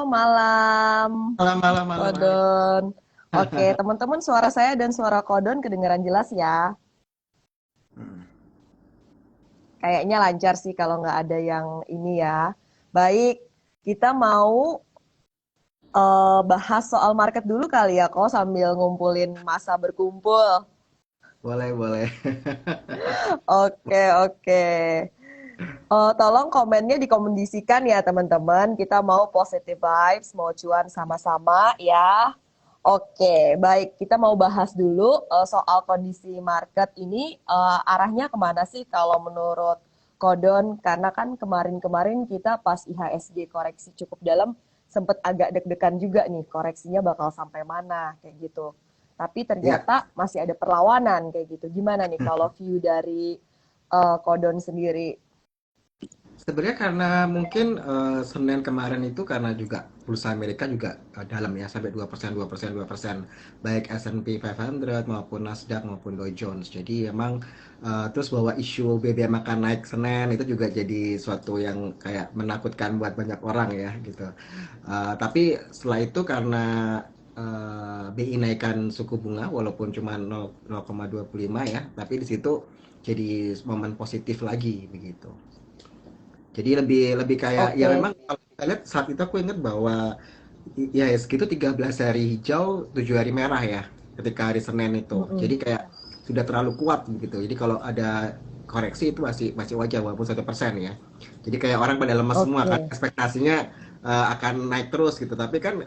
malam, Malam, malam, malam, Alex. Kodon. Oke, teman-teman, suara saya dan suara Kodon kedengaran jelas ya. Kayaknya lancar sih kalau nggak ada yang ini ya. Baik, kita mau bahas soal market dulu kali ya, kok sambil ngumpulin masa berkumpul. Boleh, boleh. Oke, oke. Tolong komennya dikombinasikan ya teman-teman. Kita mau positive vibes, mau cuan sama-sama ya. Oke, baik. Kita mau bahas dulu soal kondisi market ini arahnya kemana sih kalau menurut Kodon? Karena kan kemarin-kemarin kita pas IHSG koreksi cukup dalam, sempat agak deg-degan juga nih koreksinya bakal sampai mana kayak gitu. Tapi Ya, ternyata masih ada perlawanan kayak gitu. Gimana nih kalau view dari Kodon sendiri? sebenarnya karena mungkin Senin kemarin itu karena juga bursa Amerika juga dalam ya sampai 2%, 2%, 2%, baik S&P 500 maupun Nasdaq maupun Dow Jones. Jadi emang terus bahwa isu BBM akan naik Senin itu juga jadi suatu yang kayak menakutkan buat banyak orang ya gitu. Tapi setelah itu karena BI naikkan suku bunga walaupun cuma 0,25 ya, tapi di situ jadi momen positif lagi begitu. Jadi lebih lebih kayak ya Oke. memang kalau kita lihat saat itu aku ingat bahwa ya segitu 13 hari hijau, 7 hari merah ya ketika hari Senin itu. Mm-mm. Jadi kayak sudah terlalu kuat begitu. Jadi kalau ada koreksi itu masih masih wajar walaupun 1% ya. Jadi kayak orang pada lemas semua kan Oke, ekspektasinya akan naik terus gitu. Tapi kan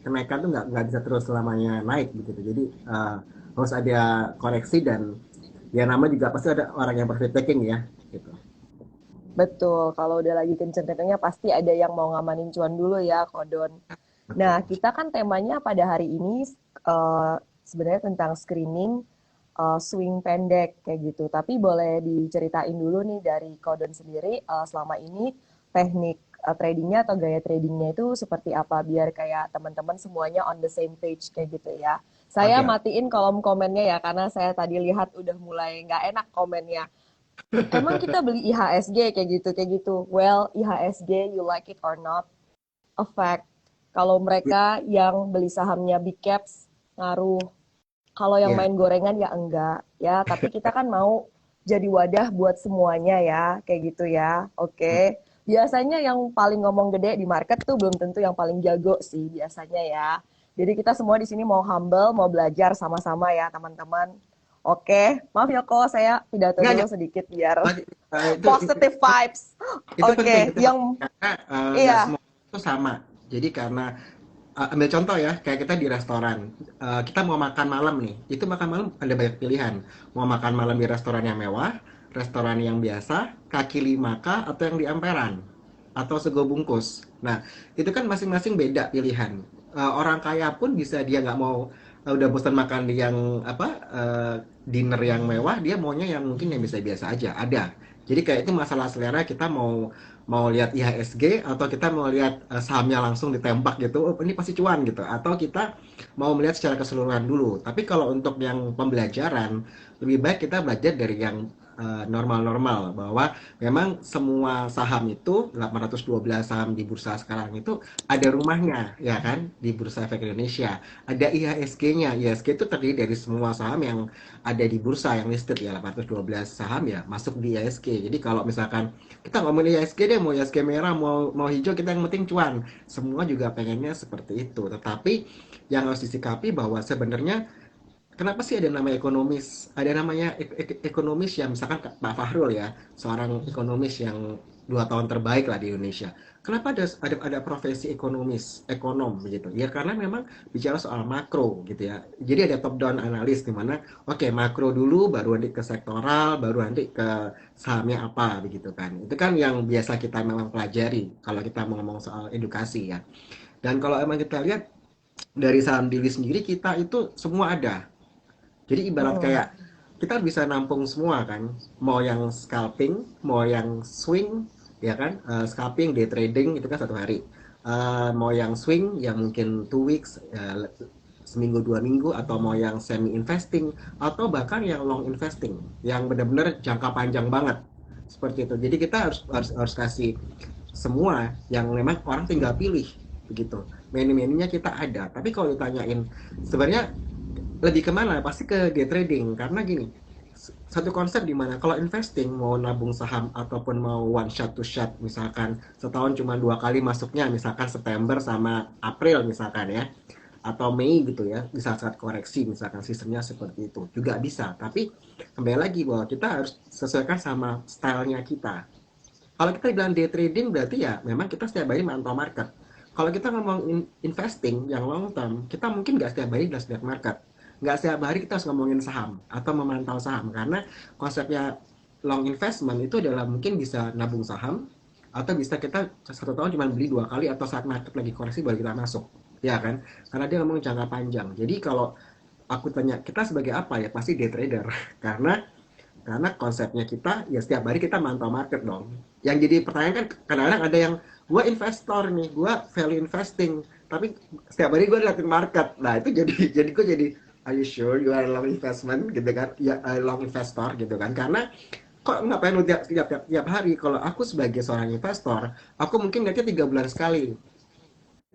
kenaikan tuh nggak bisa terus selamanya naik begitu. Jadi harus ada koreksi dan ya nama juga pasti ada orang yang profit taking ya gitu. betul. Kalau udah lagi kenceng-kencengnya pasti ada yang mau ngamanin cuan dulu ya, Kodon. Nah, Betul. kita kan temanya pada hari ini sebenarnya tentang screening swing pendek kayak gitu. Tapi boleh diceritain dulu nih dari Kodon sendiri selama ini teknik tradingnya atau gaya tradingnya itu seperti apa biar kayak teman-teman semuanya on the same page kayak gitu ya. Saya Oke. matiin kolom komennya ya karena saya tadi lihat udah mulai nggak enak komennya. Emang kita beli IHSG kayak gitu. Well, IHSG you like it or not, a fact. Kalau mereka yang beli sahamnya big caps ngaruh. Kalau yang Ya. main gorengan ya enggak ya. Tapi kita kan mau jadi wadah buat semuanya ya, kayak gitu ya. Oke. Biasanya yang paling ngomong gede di market tuh belum tentu yang paling jago sih biasanya ya. Jadi kita semua di sini mau humble, mau belajar sama-sama ya teman-teman. Oke, maaf ya kok saya pidato Enggak, dulu enggak. sedikit biar Itu positive vibes. itu penting, Oke, itu penting. yang Karena nggak iya, semua itu sama. Jadi karena ambil contoh ya, kayak kita di restoran, kita mau makan malam nih, itu makan malam ada banyak pilihan. Mau makan malam di restoran yang mewah, restoran yang biasa, kaki lima kah, atau yang di emperan, atau sego bungkus. Nah, itu kan masing-masing beda pilihan. Orang kaya pun bisa dia nggak mau udah bosan makan di yang apa dinner yang mewah, dia maunya yang mungkin yang biasa-biasa aja. Ada. Jadi kayak itu masalah selera kita mau mau lihat IHSG atau kita mau lihat sahamnya langsung ditembak gitu, oh, ini pasti cuan gitu, atau kita mau melihat secara keseluruhan dulu. Tapi kalau untuk yang pembelajaran lebih baik kita belajar dari yang normal-normal, bahwa memang semua saham itu 812 saham di bursa sekarang itu ada rumahnya ya kan di Bursa Efek Indonesia, ada IHSG-nya. IHSG itu terdiri dari semua saham yang ada di bursa yang listed ya, 812 saham ya masuk di IHSG. Jadi kalau misalkan kita ngomongin ISG deh, mau ISG merah, mau hijau, kita yang penting cuan. Semua juga pengennya seperti itu. Tetapi yang harus disikapi bahwa sebenarnya kenapa sih ada nama ekonomis? Ada namanya ekonomis yang misalkan Pak Fahrul ya, seorang ekonomis yang 2 tahun terbaik lah di Indonesia. Kenapa ada profesi ekonomis, ekonom begitu? Ya karena memang bicara soal makro gitu ya. Jadi ada top down analis di mana oke, makro dulu baru nanti ke sektoral, baru nanti ke sahamnya apa begitu kan. Itu kan yang biasa kita memang pelajari kalau kita mau ngomong soal edukasi ya. Dan kalau emang kita lihat dari saham diri sendiri kita itu semua ada. Jadi ibarat mm-mm. kayak kita bisa nampung semua kan, mau yang scalping, mau yang swing, ya kan. Scalping, day trading itu kan 1 hari. Mau yang swing, yang mungkin 2 weeks, seminggu 2 minggu, atau mau yang semi investing, atau bahkan yang long investing, yang benar-benar jangka panjang banget, seperti itu. Jadi kita harus kasih semua yang memang orang tinggal pilih. begitu. Menu-menunya kita ada, tapi kalau ditanyain sebenarnya lebih kemana, pasti ke day trading, karena gini, satu konsep di mana kalau investing mau nabung saham ataupun mau one shot to shot, misalkan setahun cuma 2 kali masuknya, misalkan September sama April misalkan ya, atau Mei gitu ya, bisa saat koreksi misalkan sistemnya seperti itu juga bisa. Tapi kembali lagi bahwa kita harus sesuaikan sama stylenya kita. Kalau kita bilang day trading berarti ya memang kita setiap hari mantau market. Kalau kita ngomong investing yang long term, kita mungkin nggak setiap hari lihat market. Nggak setiap hari kita harus ngomongin saham atau memantau saham, karena konsepnya long investment itu adalah mungkin bisa nabung saham, atau bisa kita satu tahun cuma beli 2 kali, atau saat market lagi koreksi baru kita masuk, ya kan? Karena dia ngomong jangka panjang. Jadi kalau aku tanya kita sebagai apa, ya pasti day trader. Karena konsepnya kita ya setiap hari kita mantau market dong. Yang jadi pertanyaan kan kadang-kadang ada yang gue investor nih, gue value investing, tapi setiap hari gue liatin market. Nah itu jadi gue jadi, are you sure you are long investment gitu kan? Ya, long investor gitu kan? Karena kok ngapain lu tiap hari? Kalau aku sebagai seorang investor, aku mungkin lihatnya 3 bulan sekali.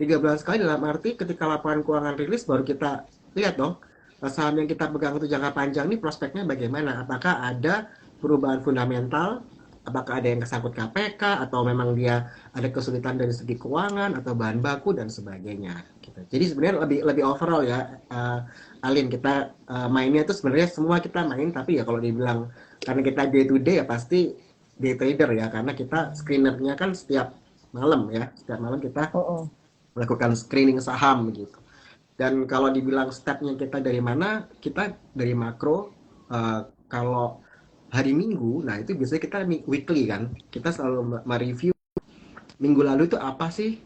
3 bulan sekali dalam arti ketika laporan keuangan rilis baru kita lihat dong, saham yang kita pegang itu jangka panjang ini prospeknya bagaimana, apakah ada perubahan fundamental, apakah ada yang kesangkut KPK, atau memang dia ada kesulitan dari segi keuangan atau bahan baku dan sebagainya gitu. Jadi sebenarnya lebih lebih overall ya, Alin, kita mainnya itu sebenarnya semua kita main, tapi ya kalau dibilang karena kita day to day ya pasti day trader ya, karena kita screenernya kan setiap malam ya, setiap malam kita Mm-mm. melakukan screening saham gitu. Dan kalau dibilang stepnya kita dari mana, kita dari makro. Kalau hari Minggu, nah itu biasanya kita weekly kan, kita selalu mereview minggu lalu itu apa sih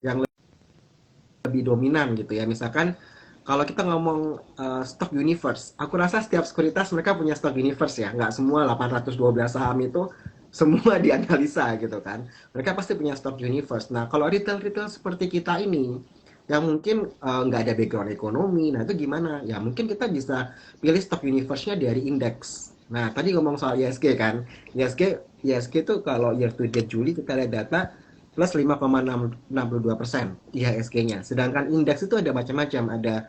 yang lebih dominan gitu ya. Misalkan kalau kita ngomong stock universe, aku rasa setiap sekuritas mereka punya stock universe ya, nggak semua 812 saham itu semua dianalisa gitu kan. Mereka pasti punya stock universe. Nah kalau retail-retail seperti kita ini yang mungkin nggak ada background ekonomi, nah itu gimana? Ya mungkin kita bisa pilih stock universe-nya dari indeks. Nah tadi ngomong soal ISG kan, ISG itu kalau year to date Juli kita lihat data plus 5,62% IHSG-nya. Sedangkan indeks itu ada macam-macam, ada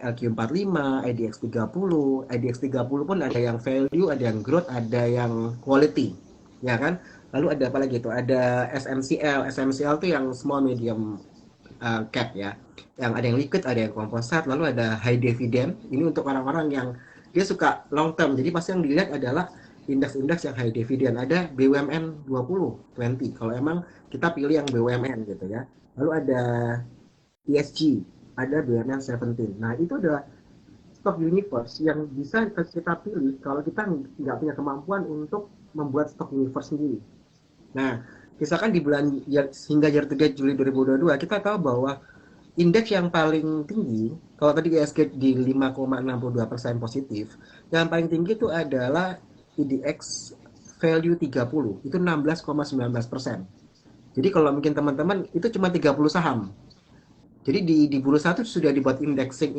LQ45, IDX 30, IDX 30 pun ada yang value, ada yang growth, ada yang quality, ya kan? Lalu ada apa lagi itu? Ada SMCL, SMCL itu yang small medium cap ya. Yang ada yang liquid, ada yang komposat, lalu ada high dividend. Ini untuk orang-orang yang dia suka long term. Jadi pasti yang dilihat adalah indeks-indeks yang high dividend. Ada BUMN 20, 20. Kalau emang kita pilih yang BUMN gitu ya. Lalu ada ESG, ada BUMN 17. Nah, itu adalah stock universe yang bisa kita pilih kalau kita nggak punya kemampuan untuk membuat stock universe sendiri. Nah, misalkan di bulan hingga year to date Juli 2022, kita tahu bahwa indeks yang paling tinggi, kalau tadi ISG di 5,62% positif, yang paling tinggi itu adalah IDX value 30, itu 16,19%. Jadi kalau mungkin teman-teman itu cuma 30 saham. Jadi di bursa itu sudah dibuat indexing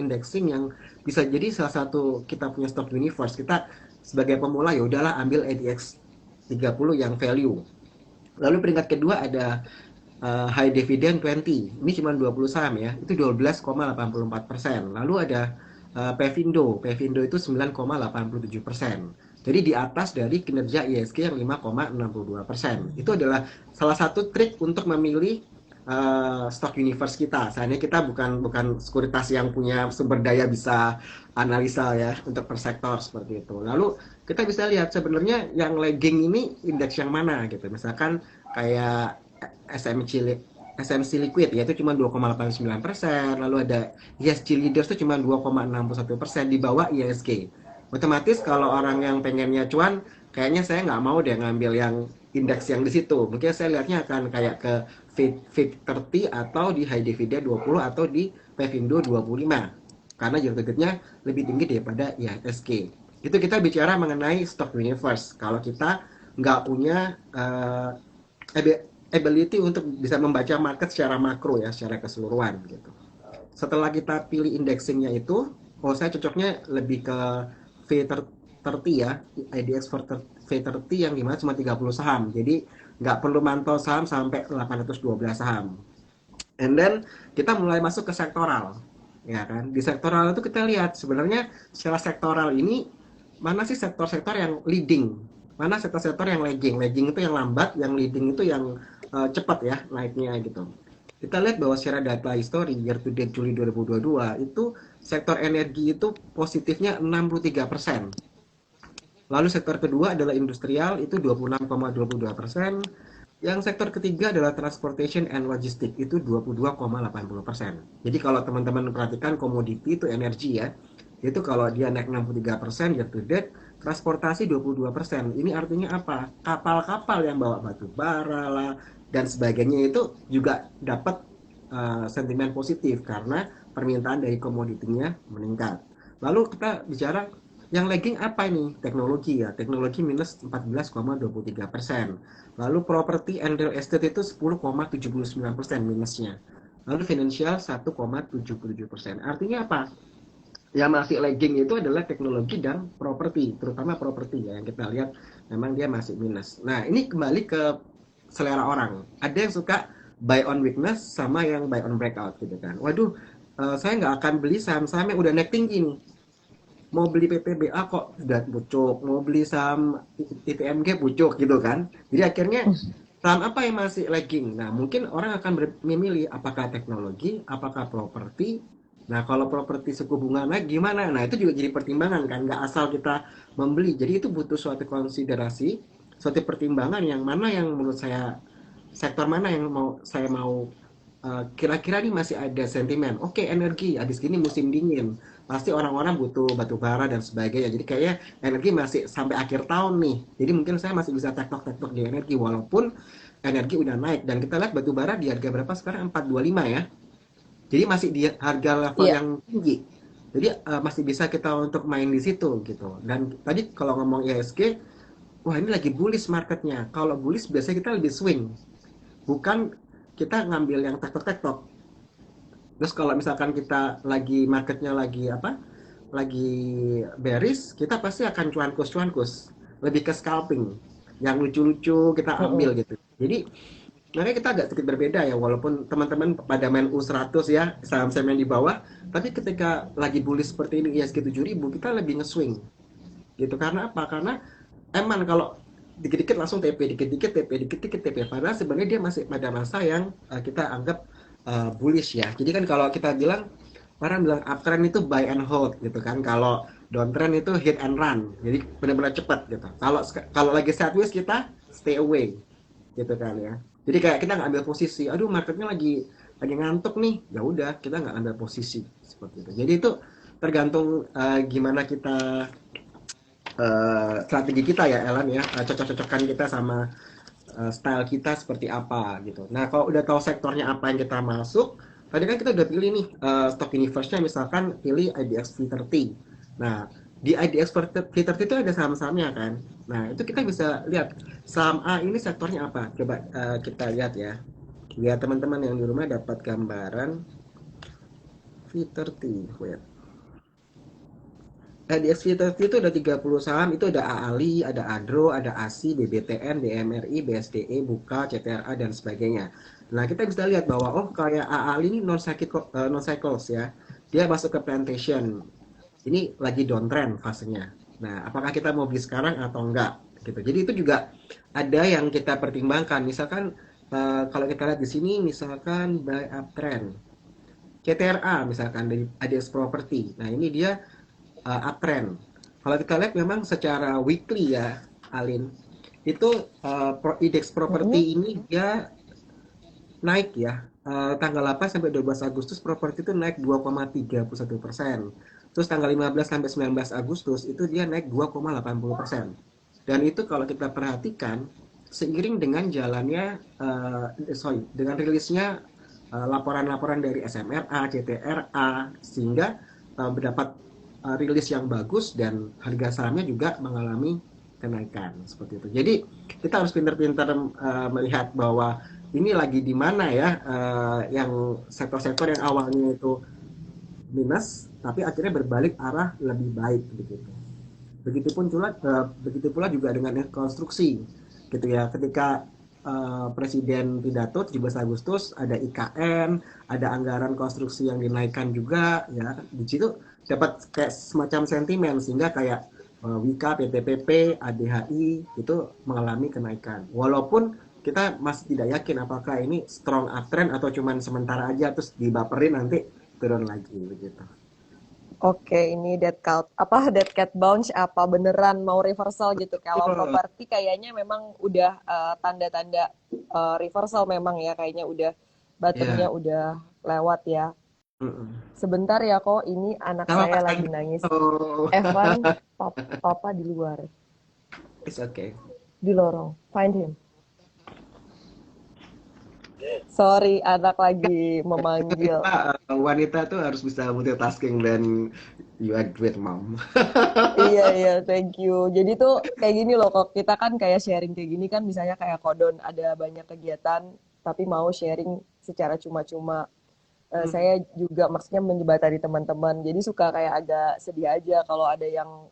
yang bisa jadi salah satu kita punya stock universe. Kita sebagai pemula ya udahlah ambil IDX 30 yang value. Lalu peringkat kedua ada high dividend 20. Ini cuma 20 saham ya. Itu 12,84%. Lalu ada Pevindo. Pevindo itu 9,87%. Jadi di atas dari kinerja ISG yang 5,62%. Itu adalah salah satu trik untuk memilih stock universe kita. Seandainya kita bukan sekuritas yang punya sumber daya bisa analisa ya untuk per sektor seperti itu. Lalu kita bisa lihat sebenarnya yang lagging ini indeks yang mana gitu. Misalkan kayak SMC Liquid ya itu cuma 2,89%, lalu ada ESG Leaders itu cuma 2,61% di bawah ISG. Otomatis kalau orang yang pengennya cuan, kayaknya saya nggak mau deh ngambil yang indeks yang di situ. Mungkin saya lihatnya akan kayak ke FIT 30 atau di High Dividend 20 atau di Pevindo 25. Karena yield targetnya lebih tinggi daripada IHSG. Itu kita bicara mengenai stock universe. Kalau kita nggak punya ability untuk bisa membaca market secara makro ya, secara keseluruhan gitu. Setelah kita pilih indexingnya itu, oh saya cocoknya lebih ke V30 ya, IDX V30 yang dimana cuma 30 saham. Jadi nggak perlu mantau saham sampai 812 saham. And then kita mulai masuk ke sektoral, ya kan? Di sektoral itu kita lihat sebenarnya secara sektoral ini mana sih sektor-sektor yang leading, mana sektor-sektor yang lagging. Lagging itu yang lambat, yang leading itu yang cepat ya naiknya gitu. Kita lihat bahwa secara data history year to date Juli 2022 itu sektor energi itu positifnya 63%. Lalu sektor kedua adalah industrial itu 26,22%. Yang sektor ketiga adalah transportation and logistik itu 22,80%. Jadi kalau teman-teman perhatikan komoditi itu energi ya, itu kalau dia naik 63% year to date, transportasi 22%. Ini artinya apa? Kapal-kapal yang bawa batu bara lah dan sebagainya itu juga dapat sentimen positif karena permintaan dari komoditinya meningkat. Lalu kita bicara yang lagging apa ini? Teknologi ya. Teknologi minus 14,23%. Lalu property and real estate itu 10,79% minusnya. Lalu financial 1,77%. Artinya apa? Yang masih lagging itu adalah teknologi dan properti, terutama properti ya yang kita lihat memang dia masih minus. Nah, ini kembali ke selera orang. Ada yang suka buy on weakness sama yang buy on breakout gitu kan. Waduh, saya nggak akan beli saham-saham yang udah naik tinggi nih. Mau beli PPBA kok udah pucuk, mau beli saham ITMG pucuk gitu kan. Jadi akhirnya saham apa yang masih lagging? Nah, mungkin orang akan memilih apakah teknologi, apakah properti. Nah, kalau properti suku bunga naik gimana? Nah, itu juga jadi pertimbangan kan, nggak asal kita membeli. Jadi itu butuh suatu konsiderasi, suatu pertimbangan yang mana yang menurut saya sektor mana yang mau kira-kira nih masih ada sentimen. Oke, energi, habis gini musim dingin. Pasti orang-orang butuh batu bara dan sebagainya. Jadi kayaknya energi masih sampai akhir tahun nih. Jadi mungkin saya masih bisa tektok-tektok di energi walaupun energi udah naik dan kita lihat batu bara di harga berapa sekarang 425 ya. Jadi masih di harga level Iya. yang tinggi. Jadi masih bisa kita untuk main di situ gitu. Dan tadi kalau ngomong IHSG, wah ini lagi bullish marketnya. Kalau bullish biasanya kita lebih swing. Bukan kita ngambil yang tektok-tektok. Terus kalau misalkan kita lagi marketnya lagi apa? Lagi bearish, kita pasti akan cuankus-cuankus. Lebih ke scalping. Yang lucu-lucu kita Mm-mm. ambil gitu. Jadi makanya kita agak sedikit berbeda ya, walaupun teman-teman pada main U100 ya, saham-saham yang di bawah, tapi ketika lagi bullish seperti ini ISG 7000 kita lebih nge-swing gitu. Karena apa? Karena eman kalau dikit-dikit langsung TP, dikit-dikit TP, dikit-dikit TP. Padahal sebenarnya dia masih pada masa yang kita anggap bullish ya. Jadi kan kalau kita bilang, orang bilang uptrend itu buy and hold gitu kan. Kalau downtrend itu hit and run. Jadi benar-benar cepat gitu. Kalau kalau lagi sideways kita stay away gitu kan ya. Jadi kayak kita nggak ambil posisi. Aduh marketnya lagi ngantuk nih. Ya udah kita nggak ambil posisi seperti itu. Jadi itu tergantung gimana kita strategi kita ya Ellen ya, cocok-cocokan kita sama style kita seperti apa gitu. Nah kalau udah tahu sektornya apa yang kita masuk, tadi kan kita udah pilih nih stock universe-nya misalkan pilih IDX V30. Nah di IDX V30 itu ada saham-sahamnya kan. Nah itu kita bisa lihat saham A ini sektornya apa. Coba kita lihat ya. Biar teman-teman yang di rumah dapat gambaran V30. Wait. Di XVTV itu ada 30 saham, itu ada AALI, ada ADRO, ada ASI, BBTN, BMRI, BSDE, Buka, CTRA, dan sebagainya. Nah, kita bisa lihat bahwa, oh kayak AALI ini non-cycles ya. Dia masuk ke plantation. Ini lagi downtrend fasenya. Nah, apakah kita mau beli sekarang atau enggak? Gitu. Jadi itu juga ada yang kita pertimbangkan. Misalkan, kalau kita lihat di sini, misalkan buy uptrend. CTRA misalkan dari ADS Property. Nah, ini dia uptrend. Kalau kita lihat memang secara weekly ya, Alin, itu indeks Mm-mm. properti ini dia naik ya. Tanggal 8 sampai 12 Agustus properti itu naik 2,31%. Terus tanggal 15 sampai 19 Agustus itu dia naik 2,80%. Dan itu kalau kita perhatikan seiring dengan jalannya dengan rilisnya laporan-laporan dari SMRA, CTRA sehingga mendapat rilis yang bagus dan harga sahamnya juga mengalami kenaikan seperti itu. Jadi kita harus pintar-pintar melihat bahwa ini lagi di mana ya yang sektor-sektor yang awalnya itu minus tapi akhirnya berbalik arah lebih baik begitu. Begitupun pula juga dengan konstruksi gitu ya. Ketika Presiden pidato 17 Agustus, ada IKN, ada anggaran konstruksi yang dinaikkan juga, ya. Di situ dapat kayak semacam sentimen sehingga kayak Wika, PTPP, ADHI itu mengalami kenaikan. Walaupun kita masih tidak yakin apakah ini strong uptrend atau cuman sementara aja terus dibaperin nanti turun lagi begitu. Oke, ini dead cat bounce apa beneran mau reversal gitu? Kalau Oh, properti kayaknya memang udah tanda-tanda reversal memang ya, kayaknya udah bottomnya ya. udah lewat ya. Mm-mm. Sebentar ya kok, ini anak Sama saya Mas lagi Angga. nangis. Oh, Evan, papa di luar, it's okay. di lorong. Find him. Sorry, anak lagi Itu memanggil. wanita tuh harus bisa multitasking dan you are great mom. Iya, iya, thank you. Jadi tuh kayak gini loh, kok kita kan kayak sharing kayak gini kan, misalnya kayak Kodon ada banyak kegiatan, tapi mau sharing secara cuma-cuma. Mm. Saya juga maksudnya menyebatari teman-teman, jadi suka kayak agak sedih aja kalau ada yang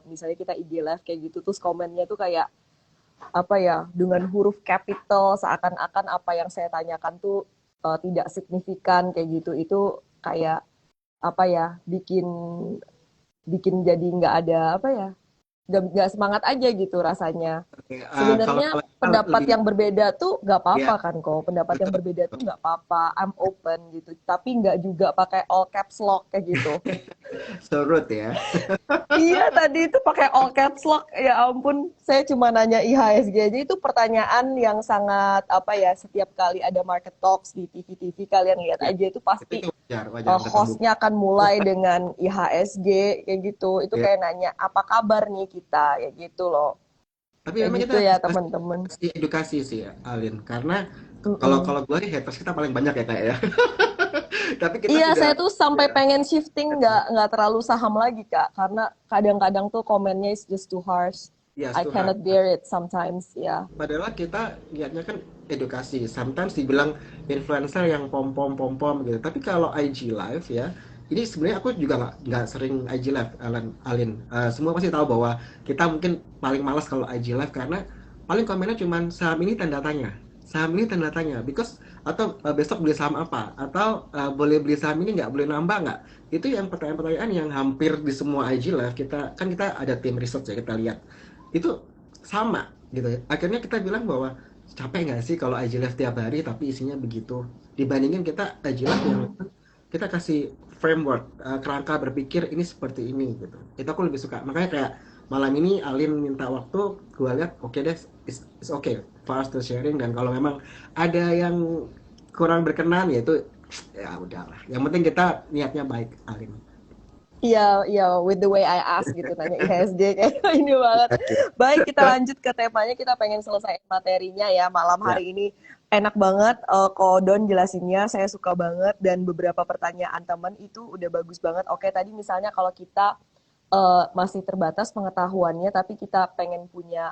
misalnya kita IG live kayak gitu, terus komennya tuh kayak apa ya, dengan huruf capital seakan-akan apa yang saya tanyakan tuh tidak signifikan kayak gitu. Itu kayak apa ya, bikin bikin jadi nggak ada apa ya, nggak semangat aja gitu rasanya. Oke, kalau Sebenarnya kalau kita pendapat lebih yang berbeda tuh nggak ya apa-apa kan kok. Pendapat yang betul. berbeda tuh nggak apa-apa. I'm open gitu. Tapi nggak juga pakai all caps lock kayak gitu. So rude ya. Iya, tadi itu pakai all caps lock. Ya ampun, saya cuma nanya IHSG aja. Itu pertanyaan yang sangat apa ya, setiap kali ada market talks di TV-TV kalian lihat Ya, aja itu pasti itu wajar, wajar angkatan buku. hostnya akan mulai dengan IHSG kayak gitu. Itu Ya. kayak nanya apa kabar nih kita kayak gitu loh. Tapi Kayak memang gitu kita ya harus teman-teman. kasih edukasi sih ya, Alin. Karena kalau Mm-mm. kalau gue haters kita paling banyak ya kayak ya. Tapi kita Iya, sudah saya tuh sampai ya, pengen shifting nggak terlalu saham lagi Kak, karena kadang-kadang tuh komennya is just too harsh. yes I to cannot have. bear it sometimes, ya. Padahal kita lihatnya kan edukasi. Sometimes dibilang influencer yang pom-pom gitu. Tapi kalau IG live ya, ini sebenarnya aku juga nggak sering IG live, Alin. Semua pasti tahu bahwa kita mungkin paling malas kalau IG live karena paling komennya cuma saham ini tanda tanya, saham ini tanda tanya, because atau besok beli saham apa, atau boleh beli saham ini nggak, boleh nambah nggak. Itu yang pertanyaan-pertanyaan yang hampir di semua IG live kita ada tim research ya, kita lihat itu sama gitu ya. Akhirnya kita bilang bahwa capek nggak sih kalau IG live tiap hari tapi isinya begitu, dibandingin kita IG live yang kita kasih framework, kerangka berpikir ini seperti ini gitu. Itu aku lebih suka. Makanya kayak malam ini Alin minta waktu, gue lihat oke deh, it's okay for us to sharing. Dan kalau memang ada yang kurang berkenan ya itu ya udahlah. Yang penting kita niatnya baik, Alin. Iya, iya, with the way I ask gitu, nanya IHSG kayak ini banget. Baik, kita lanjut ke temanya, kita pengen selesai materinya ya malam Ya, hari ini. Enak banget, Ko Don jelasinnya, saya suka banget, dan beberapa pertanyaan teman itu udah bagus banget. Oke, tadi misalnya kalau kita masih terbatas pengetahuannya, tapi kita pengen punya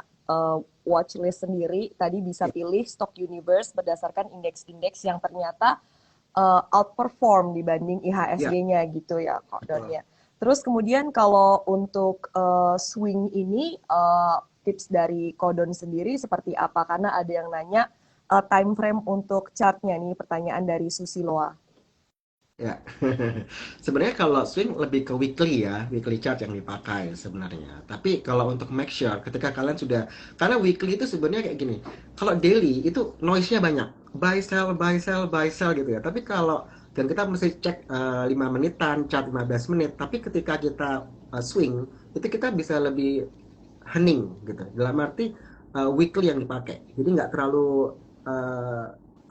watchlist sendiri, tadi bisa ya, pilih Stock Universe berdasarkan indeks-indeks yang ternyata outperform dibanding ya, IHSG-nya gitu ya, Kak Don betul. ya. Terus kemudian kalau untuk swing ini tips dari Kodon sendiri seperti apa? Karena ada yang nanya time frame untuk chartnya nih, pertanyaan dari Susiloa. Ya, sebenarnya kalau swing lebih ke weekly ya, weekly chart yang dipakai sebenarnya. Tapi kalau untuk make sure ketika kalian sudah, karena weekly itu sebenarnya kayak gini. Kalau daily itu noise-nya banyak, buy sell, buy sell, buy sell gitu ya. Tapi kalau dan kita mesti cek 5 menitan, chart 15 menit. Tapi ketika kita swing, itu kita bisa lebih hening gitu. Dalam arti weekly yang dipakai. Jadi nggak terlalu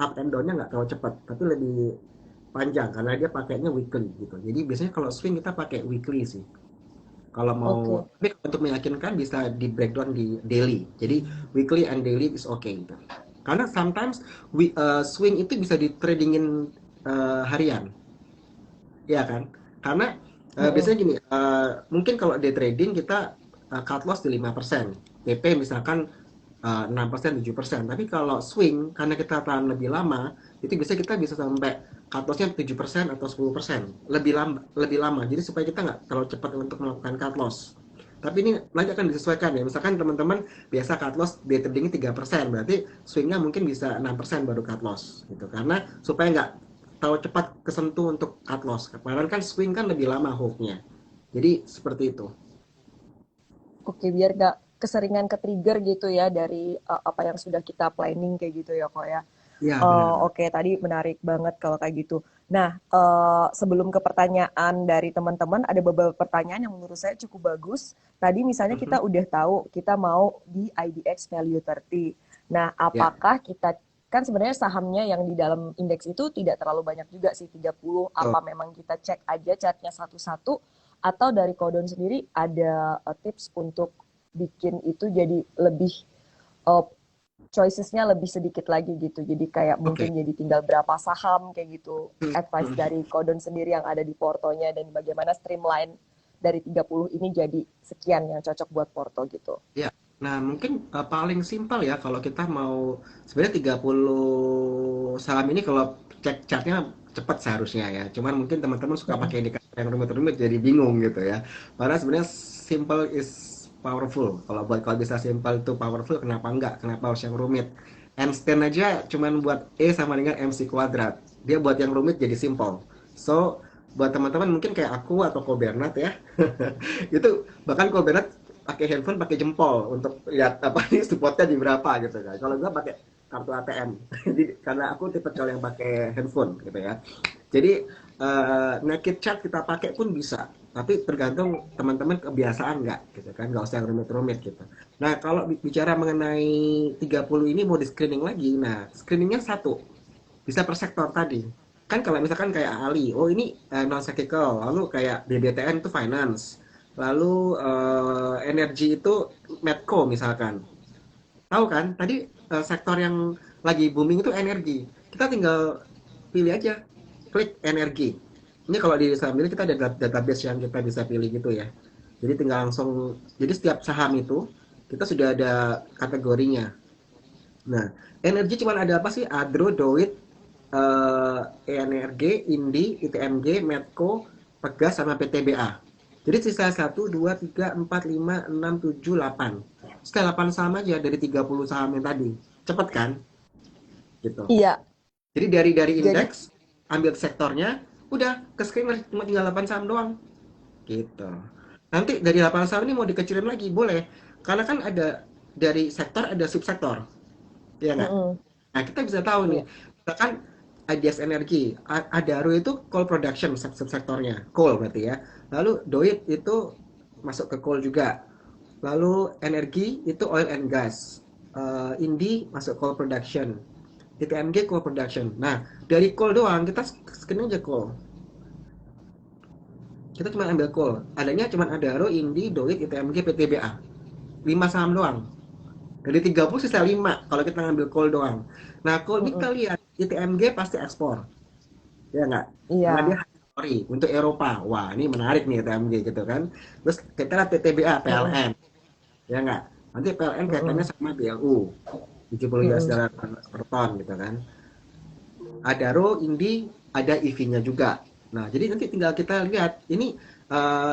up and down-nya nggak terlalu cepat, tapi lebih panjang karena dia pakainya weekly gitu. Jadi biasanya kalau swing kita pakai weekly sih. Kalau mau, Oke. tapi untuk meyakinkan bisa di breakdown di daily. Jadi weekly and daily is okay gitu. Karena sometimes swing itu bisa di tradingin harian, ya kan? Karena Mm-mm. biasanya gini, mungkin kalau day trading kita cut loss di 5%, PP misalkan 6%, 7%. Tapi kalau swing, karena kita tahan lebih lama, itu kita bisa sampai cut loss-nya 7% atau 10%. Lebih lama. Jadi supaya kita nggak terlalu cepat untuk melakukan cut loss. Tapi ini nanti akan disesuaikan ya. Misalkan teman-teman biasa cut loss day tradingnya 3%, berarti swingnya mungkin bisa 6% baru cut loss gitu. Karena supaya nggak tahu cepat kesentuh untuk cut loss. Kemarin kan swing kan lebih lama holdnya. Jadi seperti itu. Oke, biar nggak keseringan ke-trigger gitu ya dari apa yang sudah kita planning kayak gitu ya kok ya. Iya benar. Oke, tadi menarik banget kalau kayak gitu. Nah, sebelum ke pertanyaan dari teman-teman, ada beberapa pertanyaan yang menurut saya cukup bagus. Tadi misalnya kita Mhm. udah tahu kita mau di IDX Value 30. Nah, Ya, apakah kita kan sebenarnya sahamnya yang di dalam indeks itu tidak terlalu banyak juga sih 30. betul. Apa memang kita cek aja chartnya satu-satu atau dari Kodon sendiri ada tips untuk bikin itu jadi lebih uh, choicesnya lebih sedikit lagi gitu. Jadi kayak Oke. mungkin jadi tinggal berapa saham kayak gitu. Mhm, Advice mhm. dari Kodon sendiri yang ada di portonya dan bagaimana streamline dari 30 ini jadi sekian yang cocok buat porto gitu. Ya. Nah, mungkin paling simpel ya kalau kita mau sebenarnya 30 saham ini kalau cek chartnya cepat seharusnya ya. Cuman mungkin teman-teman suka pakai indikator yang rumit-rumit jadi bingung gitu ya. Padahal sebenarnya simple is powerful. Kalau bisa simple itu powerful, kenapa enggak? Kenapa harus yang rumit? Einstein aja cuman buat E sama dengan MC kuadrat. Dia buat yang rumit jadi simple. So, buat teman-teman mungkin kayak aku atau Ko Bernard ya, itu bahkan Ko Bernard pakai handphone pakai jempol untuk lihat apa nih supportnya di berapa gitu kan. Kalau gue pakai kartu ATM. Jadi karena aku tipe kalau yang pakai handphone gitu ya. Jadi naked chart kita pakai pun bisa. Tapi tergantung teman-teman kebiasaan nggak gitu kan. Nggak usah yang rumit-rumit gitu. Nah kalau bicara mengenai 30 ini mau di screening lagi. Nah screeningnya satu. Bisa per sektor tadi. Kan kalau misalkan kayak Ali, oh ini non cyclical, lalu kayak BBTN itu finance, lalu energi itu Medco misalkan. Tahu kan? Tadi sektor yang lagi booming itu energi. Kita tinggal pilih aja, klik energi. Ini kalau di saham ini kita ada database yang kita bisa pilih gitu ya. Jadi tinggal langsung, jadi setiap saham itu kita sudah ada kategorinya. Nah, energi cuma ada apa sih? Adro, Doit, ENRG, Indi, ITMG, Medco, Pegas, sama PTBA. Jadi sisa 1, 2, 3, 4, 5, 6, 7, 8. Sudah 8 saham aja dari 30 saham yang tadi. Cepet kan? Gitu. Iya, Jadi dari jadi indeks, ambil sektornya, udah ke screener cuma tinggal 8 saham doang. Gitu. Nanti dari 8 saham ini mau dikecilin lagi, boleh. Karena kan ada dari sektor ada subsektor. Iya nggak? mm-mm, Nah, kita bisa tahu nih, iya. misalkan IDS Energi, Adaro itu coal production subsektornya, coal berarti ya. Lalu Doit itu masuk ke coal juga. Lalu energi itu oil and gas. Indi masuk coal production. ITMG coal production. Nah, dari coal doang kita scan aja coal. Kita cuma ambil coal. Adanya cuma Adaro, Indi, Doit, ITMG, PTBA. 5 saham doang. Dari 30 sisa 5 kalau kita ngambil coal doang. Nah, coal ini kita Mm-mm, lihat ITMG pasti ekspor. Ya nggak? Karena dia iya. sorry untuk Eropa. Wah, ini menarik nih ITMG gitu kan. Terus kita lihat PTBA, Mm-mm, PLN. Ya nggak? Nanti PLN kaitannya mm-mm, sama BLU. 70 US mm-mm. dollar per ton gitu kan. Adaro, Indi, ada EV-nya juga. Nah, jadi nanti tinggal kita lihat ini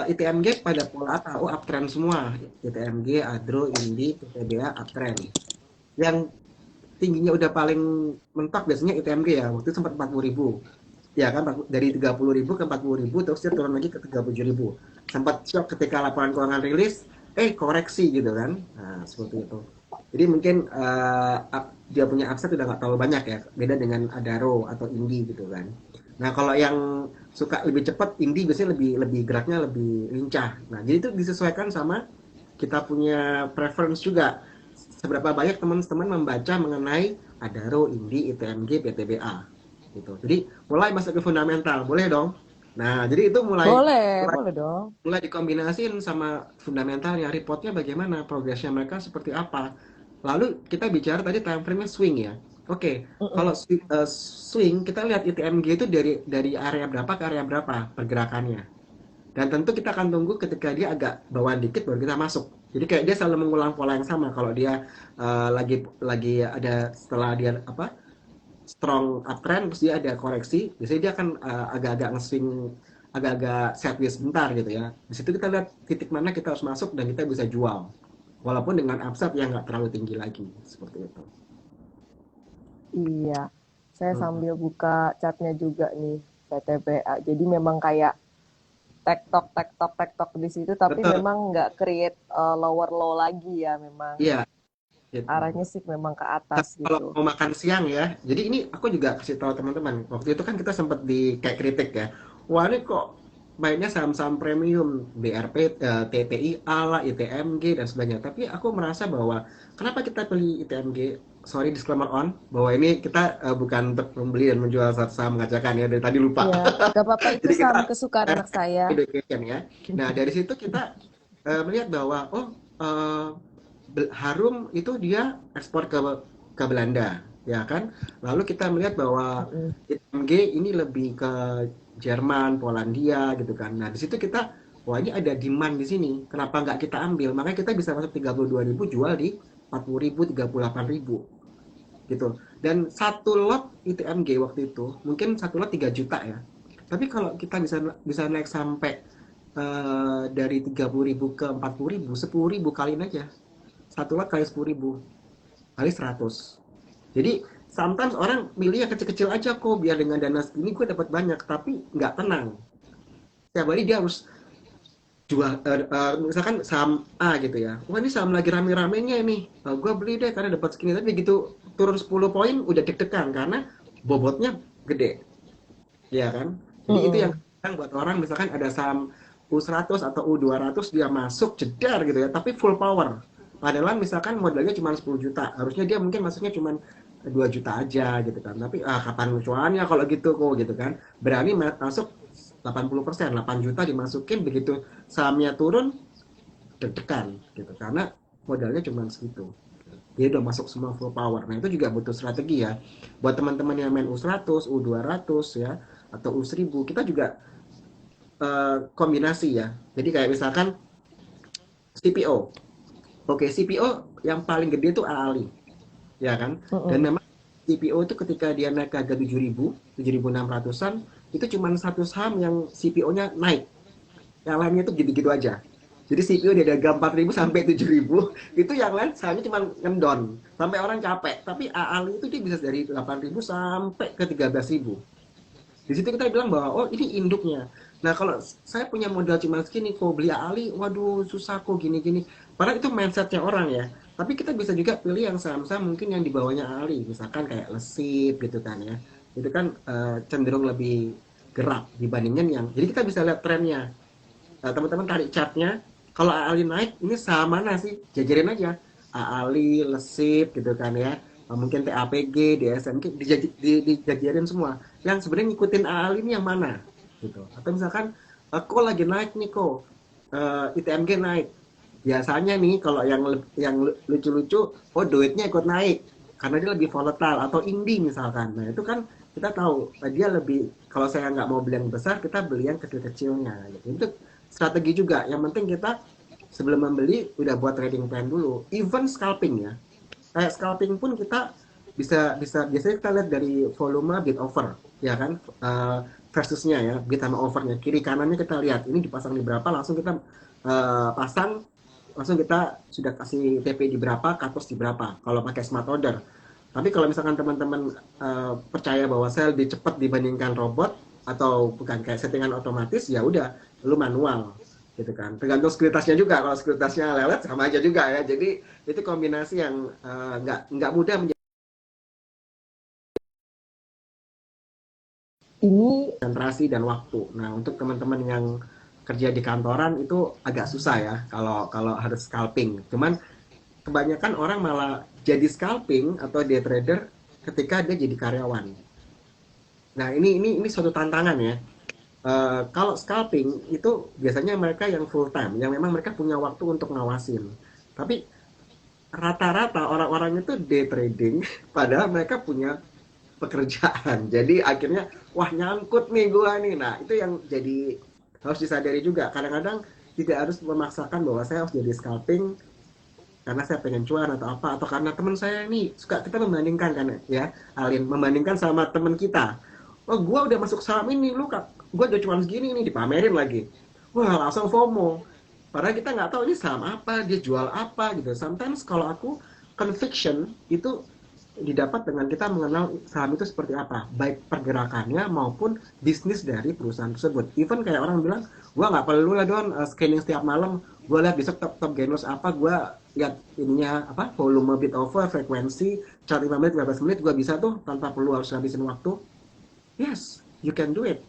ITMG pada pola apa? Oh, uptrend semua. ITMG, Adro, Indi, PTBA, uptrend. Yang tingginya udah paling mentok biasanya ITMG ya. Waktu itu sempat 40.000. Ya kan dari 30.000 ke 40.000 terus dia turun lagi ke 37.000. Sempat shock ketika laporan keuangan rilis, koreksi gitu kan. Nah, seperti itu. Jadi mungkin dia punya upside udah nggak terlalu banyak ya, beda dengan Adaro atau Indi gitu kan. Nah kalau yang suka lebih cepat, Indi biasanya lebih lebih geraknya lebih lincah. Nah jadi itu disesuaikan sama kita punya preference juga. Seberapa banyak teman-teman membaca mengenai Adaro, Indi, ITMG, PTBA gitu. Jadi mulai masuk ke fundamental, boleh dong. Nah jadi itu mulai Boleh, boleh dong. mulai dikombinasiin sama fundamentalnya, reportnya bagaimana, progresnya mereka seperti apa. Lalu kita bicara tadi time frame-nya swing ya. Oke, kalau Mm-mm. swing kita lihat ITMG itu dari area berapa ke area berapa pergerakannya. Dan tentu kita akan tunggu ketika dia agak bawaan dikit baru kita masuk. Jadi kayak dia selalu mengulang pola yang sama. Kalau dia lagi ada setelah dia apa strong uptrend terus dia ada koreksi, biasanya dia akan agak-agak nge-swing agak-agak sideways sebentar gitu ya. Di situ kita lihat titik mana kita harus masuk dan kita bisa jual. Walaupun dengan upside yang nggak terlalu tinggi lagi, seperti itu. Iya, saya Hmm. sambil buka chatnya juga nih, PTBA. Jadi memang kayak tektok, tektok, tektok di situ, tapi Betul, memang nggak create lower low lagi ya, memang iya, gitu. arahnya sih memang ke atas Tapi kalau gitu. mau makan siang ya, jadi ini aku juga kasih tahu teman-teman. Waktu itu kan kita sempat di kayak kritik ya. Wah ini kok mainnya saham-saham premium, BRP, TPIA lah, ITMG dan sebagainya. Tapi aku merasa bahwa kenapa kita pilih ITMG? Sorry disclaimer on bahwa ini kita bukan untuk membeli dan menjual saham mengajarkan ya dari tadi lupa. Iya, gak apa-apa itu Jadi kita saham kesukaan anak saya. education ya. Nah dari situ kita melihat bahwa eh, Harum itu dia ekspor ke Belanda, ya kan? Lalu kita melihat bahwa Mm-mm. ITMG ini lebih ke Jerman, Polandia gitu kan. Nah, di situ kita wah ini ada demand di sini. Kenapa nggak kita ambil? Makanya kita bisa masuk 32.000 jual di 40.000, 38.000 gitu. Dan satu lot ITMG waktu itu mungkin satu lot 3 juta ya. Tapi kalau kita bisa bisa naik sampai dari 30.000 ke 40.000, 10.000 kaliin aja satu lot kali 10.000 kali 100. Jadi sometimes orang milih yang kecil-kecil aja kok biar dengan dana segini gue dapat banyak tapi nggak tenang. Setiap hari dia harus jual misalkan saham A gitu ya. Wah ini saham lagi rame-ramenya ini. Gue beli deh karena dapat segini tapi gitu turun 10 poin udah deg-degan karena bobotnya gede. Ya kan? Jadi itu yang Mm-mm. kadang buat orang misalkan ada saham U100 atau U200 dia masuk jedar gitu ya, tapi full power. Padahal misalkan modalnya cuma 10 juta, harusnya dia mungkin masuknya cuma 2 juta aja gitu kan. Tapi kapan cuannya kalau gitu kok gitu kan. Berani masuk 80%, 8 juta dimasukin begitu sahamnya turun deg-degan gitu karena modalnya cuma segitu. Dia udah masuk semua full power. Nah, itu juga butuh strategi ya. Buat teman-teman yang main U100, U200 ya, atau U1000, kita juga kombinasi ya. Jadi kayak misalkan CPO. Oke, CPO yang paling gede itu AALI, ya kan? Dan Mm-mm. memang CPO itu ketika dia naik ke harga 7.000, 7.600-an, itu cuma satu saham yang CPO-nya naik. Yang lainnya itu gitu-gitu aja. Jadi CPO di harga 4.000 sampai 7.000, itu yang lain sahamnya cuma ngendon. Sampai orang capek. Tapi AALI itu dia bisa dari 8.000 sampai ke 13.000. Di situ kita bilang bahwa oh ini induknya. Nah kalau saya punya modal cuma segini, kok beli Ali, waduh susah kok gini-gini. Padahal itu mindsetnya orang ya. Tapi kita bisa juga pilih yang saham-saham mungkin yang di bawahnya Ali, misalkan kayak Lesip gitu kan ya. Itu kan cenderung lebih gerak dibandingkan yang. Jadi kita bisa lihat trennya. Teman-teman tarik chartnya. Kalau Ali naik, ini saham mana sih? Jajarin aja. Ali, Lesip gitu kan ya. Mungkin TAPG, DSMG, dijajarin semua yang sebenarnya ngikutin AL ini yang mana gitu atau misalkan kok lagi naik nih kok ITMG naik biasanya nih kalau yang lucu-lucu oh duitnya ikut naik karena dia lebih volatile atau indie misalkan nah itu kan kita tahu dia lebih kalau saya nggak mau beli yang besar kita beli yang kecil-kecilnya gitu itu strategi juga yang penting kita sebelum membeli udah buat trading plan dulu even scalping ya kayak scalping pun kita bisa bisa biasanya kita lihat dari volume bid over ya kan versusnya ya bid sama overnya kiri kanannya kita lihat ini dipasang di berapa langsung kita pasang langsung kita sudah kasih TP di berapa cut loss di berapa kalau pakai smart order tapi kalau misalkan teman-teman percaya bahwa saya lebih cepat dibandingkan robot atau bukan kayak settingan otomatis ya udah lu manual gitu kan tergantung sekuritasnya juga kalau sekuritasnya lelet sama aja juga ya jadi itu kombinasi yang nggak mudah Ini konsentrasi dan waktu. Nah untuk teman-teman yang kerja di kantoran itu agak susah ya kalau kalau harus scalping. Cuman kebanyakan orang malah jadi scalping atau day trader ketika dia jadi karyawan. Nah ini suatu tantangan ya. Kalau scalping itu biasanya mereka yang full time, yang memang mereka punya waktu untuk ngawasin. Tapi rata-rata orang-orang itu day trading, padahal mereka punya pekerjaan. Jadi akhirnya wah nyangkut nih gua nih. Nah, itu yang jadi harus disadari juga. Kadang-kadang tidak harus memaksakan bahwa saya harus jadi scalping karena saya pengen cuan atau apa atau karena teman saya ini suka kita membandingkan kan ya Alin membandingkan sama teman kita oh gue udah masuk saham ini, lu kak, gue udah cuma segini nih, dipamerin lagi. Wah langsung FOMO. Padahal kita nggak tahu ini saham apa, dia jual apa gitu. Sometimes kalau aku conviction itu didapat dengan kita mengenal saham itu seperti apa, baik pergerakannya maupun bisnis dari perusahaan tersebut. Even kayak orang bilang, gua nggak perlu lah Don scanning setiap malam, gua lihat besok top gainers apa, gua lihat ininya apa, volume bid offer, frekuensi, chart 5 menit, 15 menit, gua bisa tuh tanpa perlu harus habisin waktu. Yes, you can do it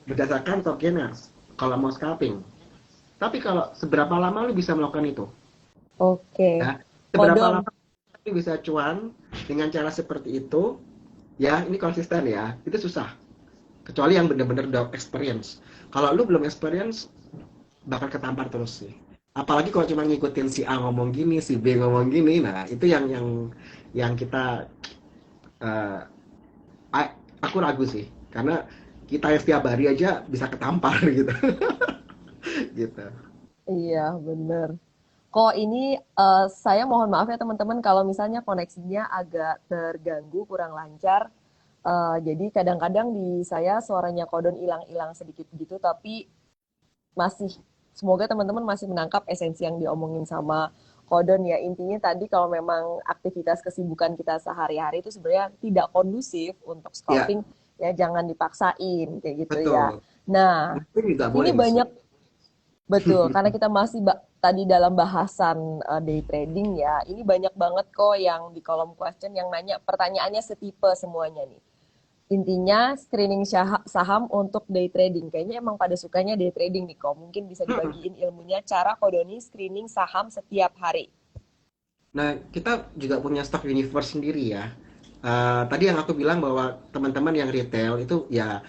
berdasarkan top gainers kalau mau scalping. Tapi kalau seberapa lama lu bisa melakukan itu? Oke. Ya, seberapa Kodon. lama lu bisa cuan dengan cara seperti itu? Ya, ini konsisten ya. Itu susah. Kecuali yang benar-benar udah experience. Kalau lu belum experience, bakal ketampar terus sih. Apalagi kalau cuma ngikutin si A ngomong gini, si B ngomong gini, nah itu yang kita uh, aku ragu sih, karena kita yang setiap hari aja bisa ketampar gitu, gitu. Iya, bener. Kok ini saya mohon maaf ya teman-teman kalau misalnya koneksinya agak terganggu, kurang lancar. Jadi kadang-kadang di saya suaranya Kodon hilang-hilang sedikit gitu, tapi masih semoga teman-teman masih menangkap esensi yang diomongin sama Kodon ya. Intinya tadi kalau memang aktivitas kesibukan kita sehari-hari itu sebenarnya tidak kondusif untuk Ya, scalping, ya jangan dipaksain kayak gitu ya. betul. Nah, Itu juga ini boleh banyak. mislead. Betul, karena kita masih tadi dalam bahasan day trading ya. Ini banyak banget kok yang di kolom question yang nanya pertanyaannya setipe semuanya nih. Intinya screening saham untuk day trading. Kayaknya emang pada sukanya day trading nih kok. Mungkin bisa dibagiin ilmunya cara Kodoni screening saham setiap hari. Nah, kita juga punya stock universe sendiri ya. Tadi yang aku bilang bahwa teman-teman yang retail itu ya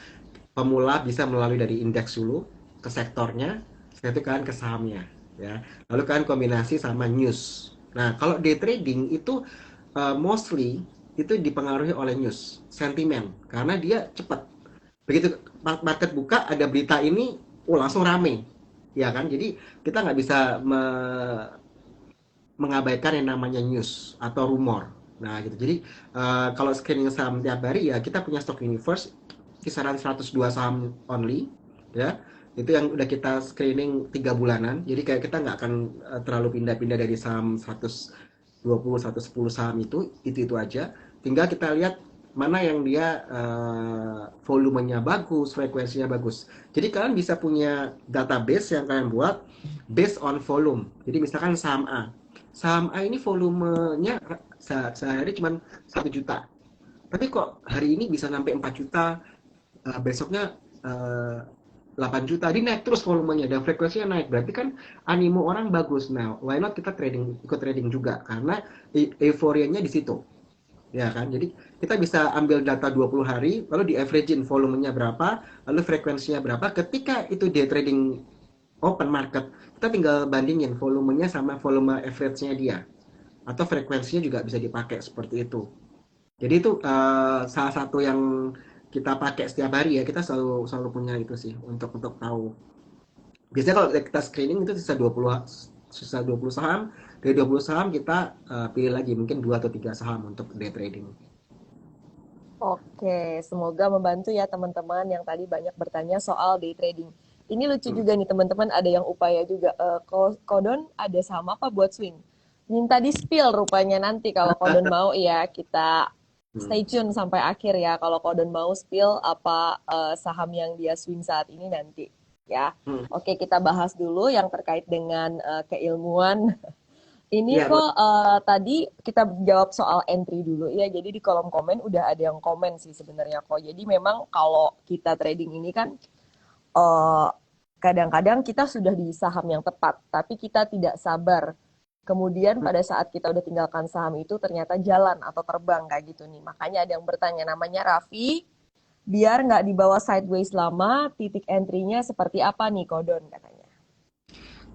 pemula bisa melalui dari indeks dulu ke sektornya, setelah itu kan ke sahamnya, ya. Lalu kan kombinasi sama news. Nah, kalau day trading itu mostly itu dipengaruhi oleh news, sentimen, karena dia cepat. Begitu market buka ada berita ini, oh langsung rame, ya kan? Jadi kita nggak bisa mengabaikan yang namanya news atau rumor. Nah, gitu. Jadi kalau screening saham tiap hari ya kita punya stock universe kisaran 102 saham only, ya. Itu yang udah kita screening 3 bulanan. Jadi kayak kita nggak akan terlalu pindah-pindah dari saham 120 110 saham itu aja. Tinggal kita lihat mana yang dia volumenya bagus, frekuensinya bagus. Jadi kalian bisa punya database yang kalian buat based on volume. Jadi misalkan saham A ini volumenya sehari cuma 1 juta. Tapi kok hari ini bisa sampai 4 juta, besoknya 8 juta. Jadi naik terus volumenya dan frekuensinya naik. Berarti kan animo orang bagus. Nah, why not kita ikut trading juga? Karena euforianya di situ. Ya kan? Jadi kita bisa ambil data 20 hari, lalu di averagein volumenya berapa, lalu frekuensinya berapa. Ketika itu dia trading open market, kita tinggal bandingin volumenya sama volume average-nya dia, atau frekuensinya juga bisa dipakai seperti itu. Jadi itu salah satu yang kita pakai setiap hari ya, kita selalu selalu punya itu sih untuk tahu. Biasanya kalau kita screening itu sisa 20 saham, dari 20 saham kita pilih lagi mungkin 2 atau 3 saham untuk day trading. Oke, semoga membantu ya teman-teman yang tadi banyak bertanya soal day trading. Ini lucu Hmm. juga nih teman-teman, ada yang upaya juga. Kodon ada sama apa buat swing? Minta di-spill rupanya nanti kalau Kodon mau ya kita Hmm. stay tune sampai akhir ya. Kalau Kodon mau spill apa saham yang dia swing saat ini nanti ya. Hmm. Oke, kita bahas dulu yang terkait dengan keilmuan. Ini Iya, kok tadi kita jawab soal entry dulu ya. Jadi di kolom komen udah ada yang komen sih sebenarnya kok. Jadi memang kalau kita trading ini kan eh, kadang-kadang kita sudah di saham yang tepat, tapi kita tidak sabar. Kemudian pada saat kita udah tinggalkan saham itu ternyata jalan atau terbang kayak gitu nih. Makanya ada yang bertanya namanya Raffi, biar nggak dibawa sideways lama, titik entry-nya seperti apa nih Kodon katanya.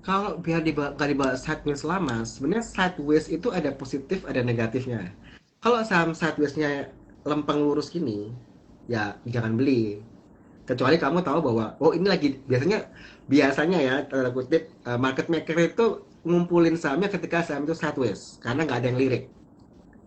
kalau biar nggak dibawa sideways lama, sebenarnya sideways itu ada positif, ada negatifnya. Kalau saham sideways-nya lempeng lurus gini, ya jangan beli. Kecuali kamu tahu bahwa, oh ini lagi, biasanya ya, tanda kutip, market maker itu ngumpulin sahamnya ketika saham itu sideways, karena nggak ada yang lirik.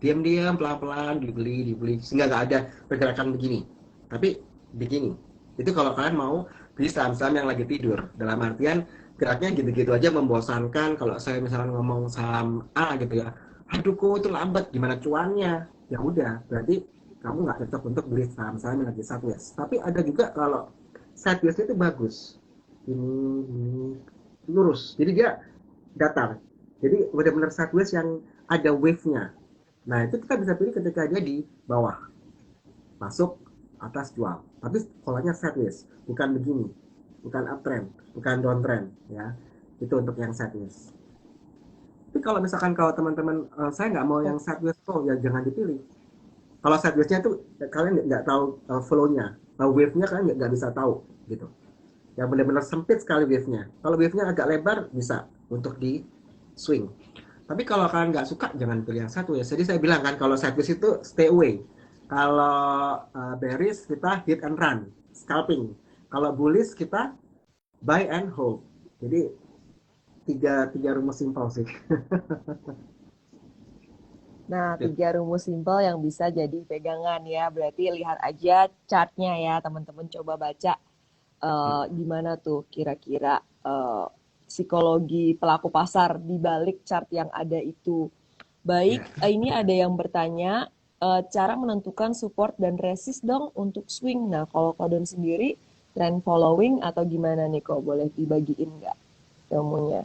Diam-diam, pelan-pelan, dibeli, sehingga nggak ada pergerakan begini. Tapi begini, itu kalau kalian mau beli saham-saham yang lagi tidur, dalam artian geraknya gitu-gitu aja membosankan. Kalau saya misalnya ngomong saham A gitu ya, aduh kok itu lambat, gimana cuannya? Ya udah, berarti kamu nggak cocok untuk beli saham-saham yang lagi sideways. Tapi ada juga kalau sideways itu bagus, ini lurus, jadi dia datar. Jadi benar-benar sideways yang ada wave-nya. Nah itu kita bisa pilih ketika dia di bawah, masuk, atas, jual. Tapi polanya sideways, bukan begini, bukan uptrend, bukan downtrend, ya. Itu untuk yang sideways. Tapi kalau misalkan kalau teman-teman saya nggak mau yang sideways, oh ya jangan dipilih. Kalau sidewaysnya itu kalian nggak tahu flow-nya, wave-nya kalian nggak bisa tahu gitu. Yang benar-benar sempit sekali wave-nya. Kalau wave-nya agak lebar bisa untuk di swing. Tapi kalau kalian nggak suka, jangan pilih yang satu ya. Jadi saya bilang kan, kalau sideways itu stay away. Kalau bearish kita hit and run, scalping. Kalau bullish kita buy and hold. Jadi tiga rumus simpel sih. Nah, 3 rumus simpel yang bisa jadi pegangan ya. Berarti lihat aja chartnya ya, teman-teman coba baca gimana tuh kira-kira psikologi pelaku pasar di balik chart yang ada itu. Baik, ini ada yang bertanya cara menentukan support dan resist dong untuk swing. Nah, kalau Kodon sendiri trend following atau gimana nih kok? Boleh dibagiin nggak ilmunya?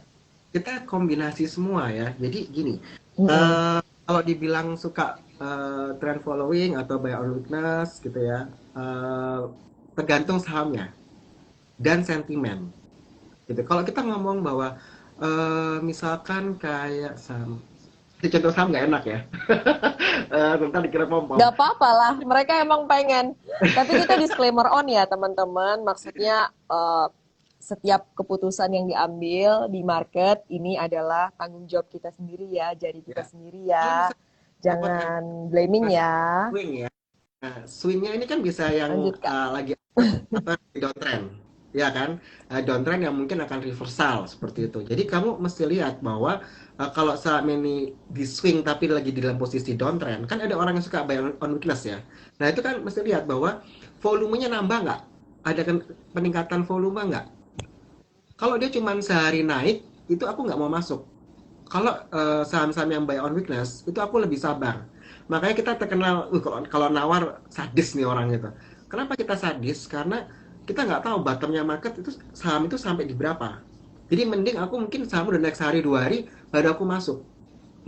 Kita kombinasi semua ya. Jadi gini, Mm-mm. kalau dibilang suka trend following atau buy on weakness gitu ya, tergantung sahamnya dan sentimen. Gitu. Kalau kita ngomong bahwa misalkan kayak saham, di contoh saham nggak enak ya, tentang dikira pom-pom. Gak apa-apa lah, mereka emang pengen. Tapi kita disclaimer on ya teman-teman, maksudnya setiap keputusan yang diambil di market ini adalah tanggung jawab kita sendiri ya, jadi kita Ya. sendiri Kalau ya. misalnya dapatnya Jangan blaming ya. swing ya, nah, swingnya ini kan bisa yang Lanjut Kak. lagi upward atau di downtrend, ya kan? Downtrend yang mungkin akan reversal seperti itu. Jadi kamu mesti lihat bahwa kalau saat ini di swing tapi lagi di dalam posisi downtrend, kan ada orang yang suka buy on weakness ya. Nah itu kan mesti lihat bahwa volumenya nambah nggak? Ada peningkatan volume nggak? Kalau dia cuma sehari naik, itu aku nggak mau masuk. Kalau saham-saham yang buy on weakness, itu aku lebih sabar. Makanya kita terkenal, kalau nawar sadis nih orang itu. Kenapa kita sadis? Karena kita nggak tahu bottomnya market itu saham itu sampai di berapa. Jadi mending aku mungkin saham udah naik sehari 2 hari, baru aku masuk.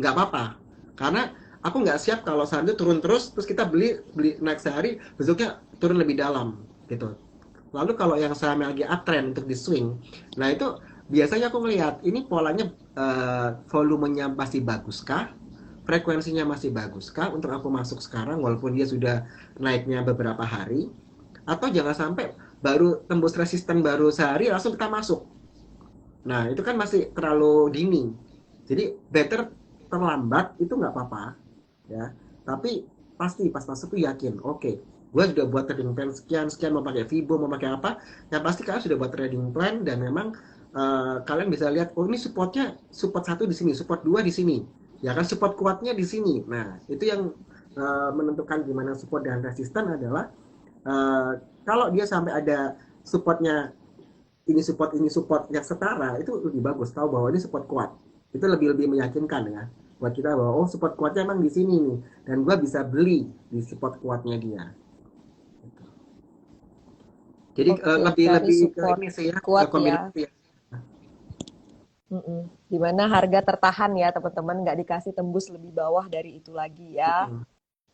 Nggak apa-apa. Karena aku nggak siap kalau saham itu turun terus kita beli beli naik sehari, besoknya turun lebih dalam gitu. Lalu kalau yang saham yang lagi uptrend untuk di swing, nah itu biasanya aku melihat ini polanya volumenya masih bagus kah, frekuensinya masih bagus kah untuk aku masuk sekarang walaupun dia sudah naiknya beberapa hari, atau jangan sampai baru tembus resisten baru sehari langsung kita masuk. Nah itu kan masih terlalu dini. Jadi better terlambat itu nggak apa-apa ya. Tapi pasti pas masuk tuh yakin, oke, gue sudah buat trading plan sekian sekian, mau pakai Fibo mau pakai apa, yang pasti kalian sudah buat trading plan dan memang kalian bisa lihat, oh ini supportnya support satu di sini, support dua di sini, ya kan support kuatnya di sini. Nah itu yang menentukan gimana support dan resisten adalah uh, kalau dia sampai ada supportnya, ini support yang setara, itu lebih bagus tahu bahwa ini support kuat, itu lebih lebih meyakinkan ya buat kita bahwa oh support kuatnya emang di sini nih dan gue bisa beli di support kuatnya dia. Jadi Oke, lebih cari lebih ke support ini sih ya, kuat ya. kombinasi ya. Mm-mm. Dimana harga tertahan ya teman-teman, nggak dikasih tembus lebih bawah dari itu lagi ya.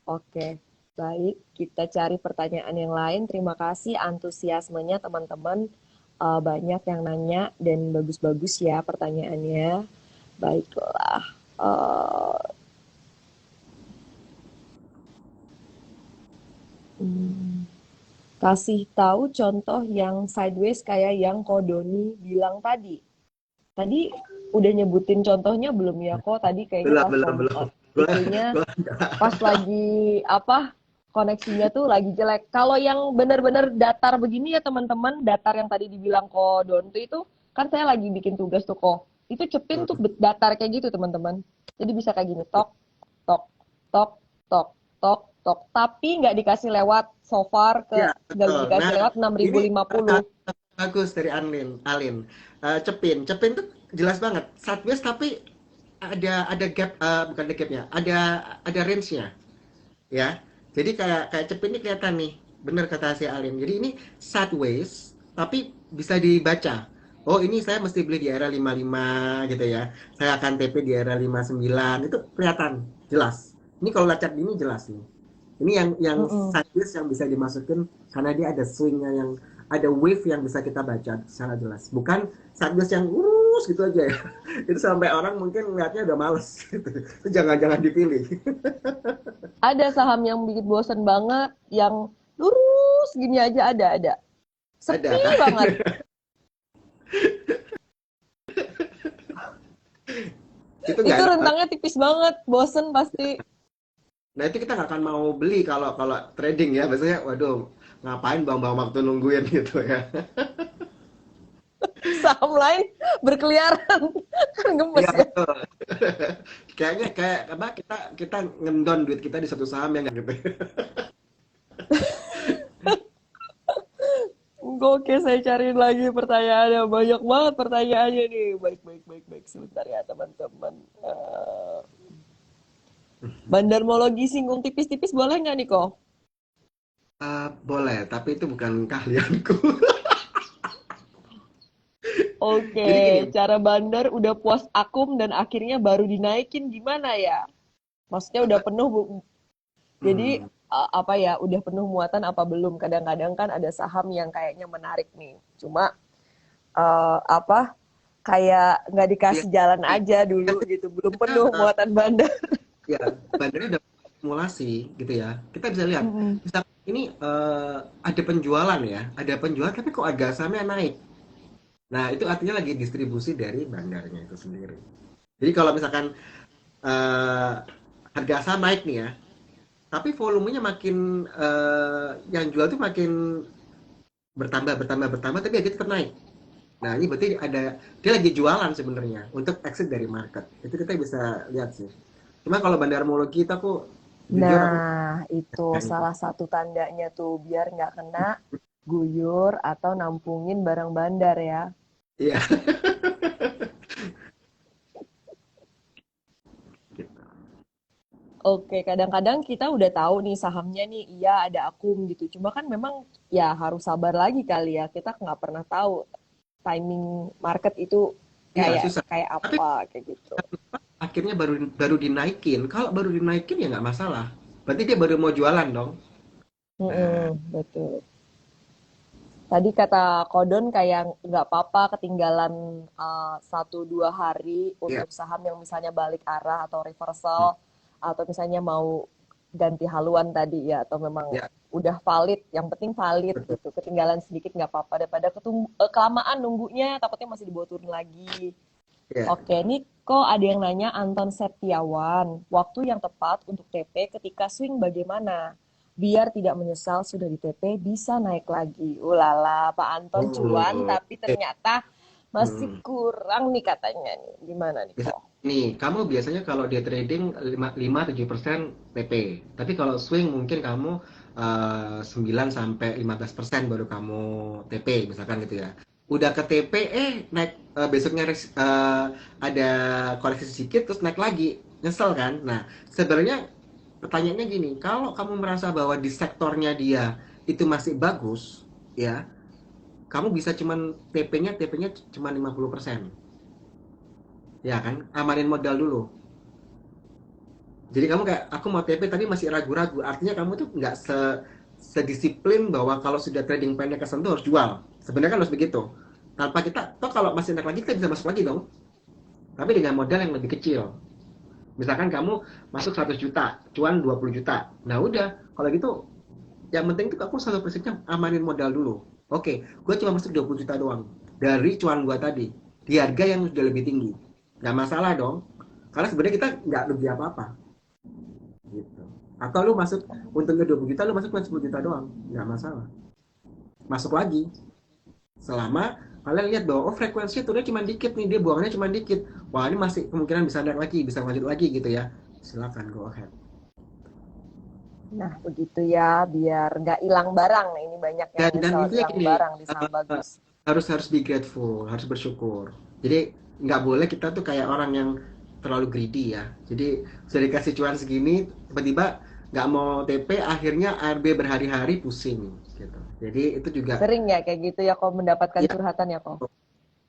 Oke, baik. Kita cari pertanyaan yang lain. Terima kasih antusiasmenya teman-teman. Banyak yang nanya dan bagus-bagus ya pertanyaannya. Baiklah. Eh, hmm, kasih tahu contoh yang sideways kayak yang Kodoni bilang tadi. Tadi udah nyebutin contohnya belum ya kok? Tadi kayaknya Belum pas belum lagi belum. itunya, pas lagi apa koneksinya tuh lagi jelek. Kalau yang benar-benar datar begini ya teman-teman, datar yang tadi dibilang kok Dontu itu, kan saya lagi bikin tugas tuh kok. Itu cepin tuh datar kayak gitu teman-teman. Jadi bisa kayak gini, tok, tok, tok, tok, tok. TikTok, tapi nggak dikasih lewat so far Iya, nggak betul. Nah, dikasih lewat ini 6.050. bagus dari Alin. Cepin tuh jelas banget. Sideways tapi ada gap, bukan ada gapnya, ada range-nya, ya. Jadi kayak kayak Cepin ini kelihatan nih, bener kata si Alin. Jadi ini sideways, tapi bisa dibaca. Oh ini saya mesti beli di area 55 gitu ya. Saya akan TP di area 59, itu kelihatan, jelas. Ini kalau lihat ini jelas nih. Ini yang Mm-mm. sideways yang bisa dimasukin karena dia ada swingnya yang ada wave yang bisa kita baca secara jelas. Bukan sideways yang lurus gitu aja ya. Itu sampai orang mungkin ngeliatnya udah males gitu. Itu jangan-jangan dipilih. Ada saham yang bikin bosen banget, yang lurus gini aja ada. Ada Sepi kan? banget. Itu nggak Itu enak banget. rentangnya tipis banget, bosen pasti. Nah itu kita nggak akan mau beli kalau kalau trading ya. Biasanya, waduh, ngapain buang-buang waktu nungguin gitu ya. Saham lain berkeliaran, kan gemes Iya ya. betul. Kayaknya kayak apa kita kita ngendon duit kita di satu saham yang nggak gitu. Oke, saya cariin lagi pertanyaannya. Banyak banget pertanyaannya nih. Baik. Sebentar ya, teman-teman. Bandarmologi singgung tipis-tipis boleh nggak nih, kok? Boleh, tapi itu bukan keahlianku. Oke, Jadi gini, cara bandar udah puas akum dan akhirnya baru dinaikin gimana ya? Maksudnya udah penuh, jadi hmm, apa ya? Udah penuh muatan apa belum? Kadang-kadang kan ada saham yang kayaknya menarik nih. Cuma apa? Kayak nggak iya, dikasih jalan iya, aja dulu gitu. Belum kita penuh muatan bandar. ya bandarnya udah simulasi gitu ya. Kita bisa lihat, Mm-mm. misalkan ini ada penjualan ya, ada penjualan tapi kok harga sahamnya naik. Nah itu artinya lagi distribusi dari bandarnya itu sendiri. Jadi kalau misalkan eh, harga saham naik nih ya, tapi volumenya makin yang jual tuh makin bertambah, tapi harga tetap naik. Nah ini berarti ada dia lagi jualan sebenarnya untuk exit dari market. Itu kita bisa lihat sih. Cuma kalau bandarmologi itu aku jujur aku Nah, itu kan itu. salah satu tandanya tuh biar nggak kena guyur atau nampungin barang bandar ya. Iya. Oke, kadang-kadang kita udah tahu nih sahamnya nih, iya ada akum gitu. Cuma kan memang ya harus sabar lagi kali ya. Kita nggak pernah tahu timing market itu Iya kayak susah. kayak Tapi apa kayak gitu. akhirnya baru baru dinaikin. Kalau baru dinaikin ya nggak masalah. Berarti dia baru mau jualan dong. Nah, Mm-mm, betul. Tadi kata Kodon kayak nggak apa-apa ketinggalan 1-2 hari iya. untuk saham yang misalnya balik arah atau reversal atau misalnya mau ganti haluan tadi ya atau memang Ya, udah valid, yang penting valid betul. gitu. Ketinggalan sedikit nggak apa-apa daripada kelamaan nunggunya takutnya masih dibawa turun lagi. Ya. Oke, ini kok ada yang nanya Anton Septiawan, waktu yang tepat untuk TP ketika swing bagaimana? Biar tidak menyesal sudah di TP bisa naik lagi. Ulala, Pak Anton cuan Oh, tapi ternyata masih hmm. kurang nih katanya nih. Gimana nih Bisa kok? nih, kamu biasanya kalau dia trading 5-7% TP. Tapi kalau swing mungkin kamu 9 sampai 15% baru kamu TP misalkan gitu ya. Udah ke TP naik, besoknya ada koreksi sedikit terus naik lagi. Nyesel kan? Nah, sebenarnya pertanyaannya gini, kalau kamu merasa bahwa di sektornya dia itu masih bagus, ya, kamu bisa cuman TP-nya cuma 50%. Ya kan? Amanin modal dulu. Jadi kamu kayak aku mau TP tapi masih ragu-ragu. Artinya kamu tuh nggak sedisiplin bahwa kalau sudah trading pendek kesentuh harus jual. Sebenarnya kan harus begitu. Tanpa kita, toh kalau masih naik lagi kita bisa masuk lagi dong. Tapi dengan modal yang lebih kecil. Misalkan kamu masuk 100 juta, cuan 20 juta. Nah udah, kalau gitu yang penting tuh aku satu prinsipnya amanin modal dulu. Oke, gue cuma masuk 20 juta doang. Dari cuan gue tadi. Di harga yang sudah lebih tinggi. Nggak masalah dong. Karena sebenarnya kita nggak rugi apa-apa gitu. Atau lu masuk untungnya 20 juta, lu masuk cuma 10 juta doang, nggak masalah. Masuk lagi. Selama kalian lihat bahwa oh frekuensinya turunnya cuma dikit nih, dia buangnya cuma dikit. Wah, ini masih kemungkinan bisa naik lagi, bisa lanjut lagi gitu ya. Silakan go ahead. Nah, begitu ya, biar nggak hilang barang. Nah, ini banyak yang Dan nyesel intinya hilang gini, barang di saham eh, bagus. harus be grateful, harus bersyukur. Jadi nggak boleh kita tuh kayak orang yang terlalu greedy ya. Jadi sudah dikasih cuan segini, tiba-tiba nggak mau TP, akhirnya ARB berhari-hari pusing gitu. Jadi itu juga Sering ya kayak gitu ya kok mendapatkan ya curhatan ya kok.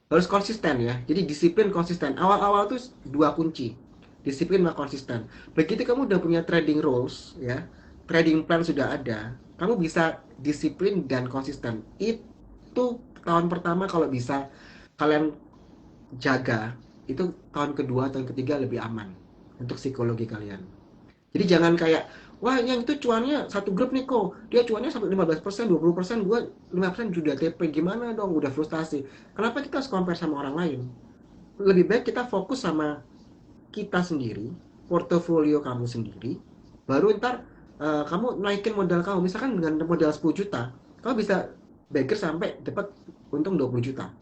harus konsisten ya. Jadi disiplin konsisten. Awal-awal tuh dua kunci. Disiplin sama konsisten. Begitu kamu udah punya trading rules ya, trading plan sudah ada, kamu bisa disiplin dan konsisten. Itu tahun pertama kalau bisa kalian jaga, itu tahun kedua, tahun ketiga lebih aman untuk psikologi kalian. Jadi jangan kayak, wah yang itu cuannya satu grup nih kok, dia cuannya sampai 15%, 20%, gua 5% sudah TP, gimana dong, udah frustasi. Kenapa kita harus compare sama orang lain? Lebih baik kita fokus sama kita sendiri, portofolio kamu sendiri, baru ntar kamu naikin modal kamu, misalkan dengan modal 10 juta, kamu bisa backer sampai dapat untung 20 juta.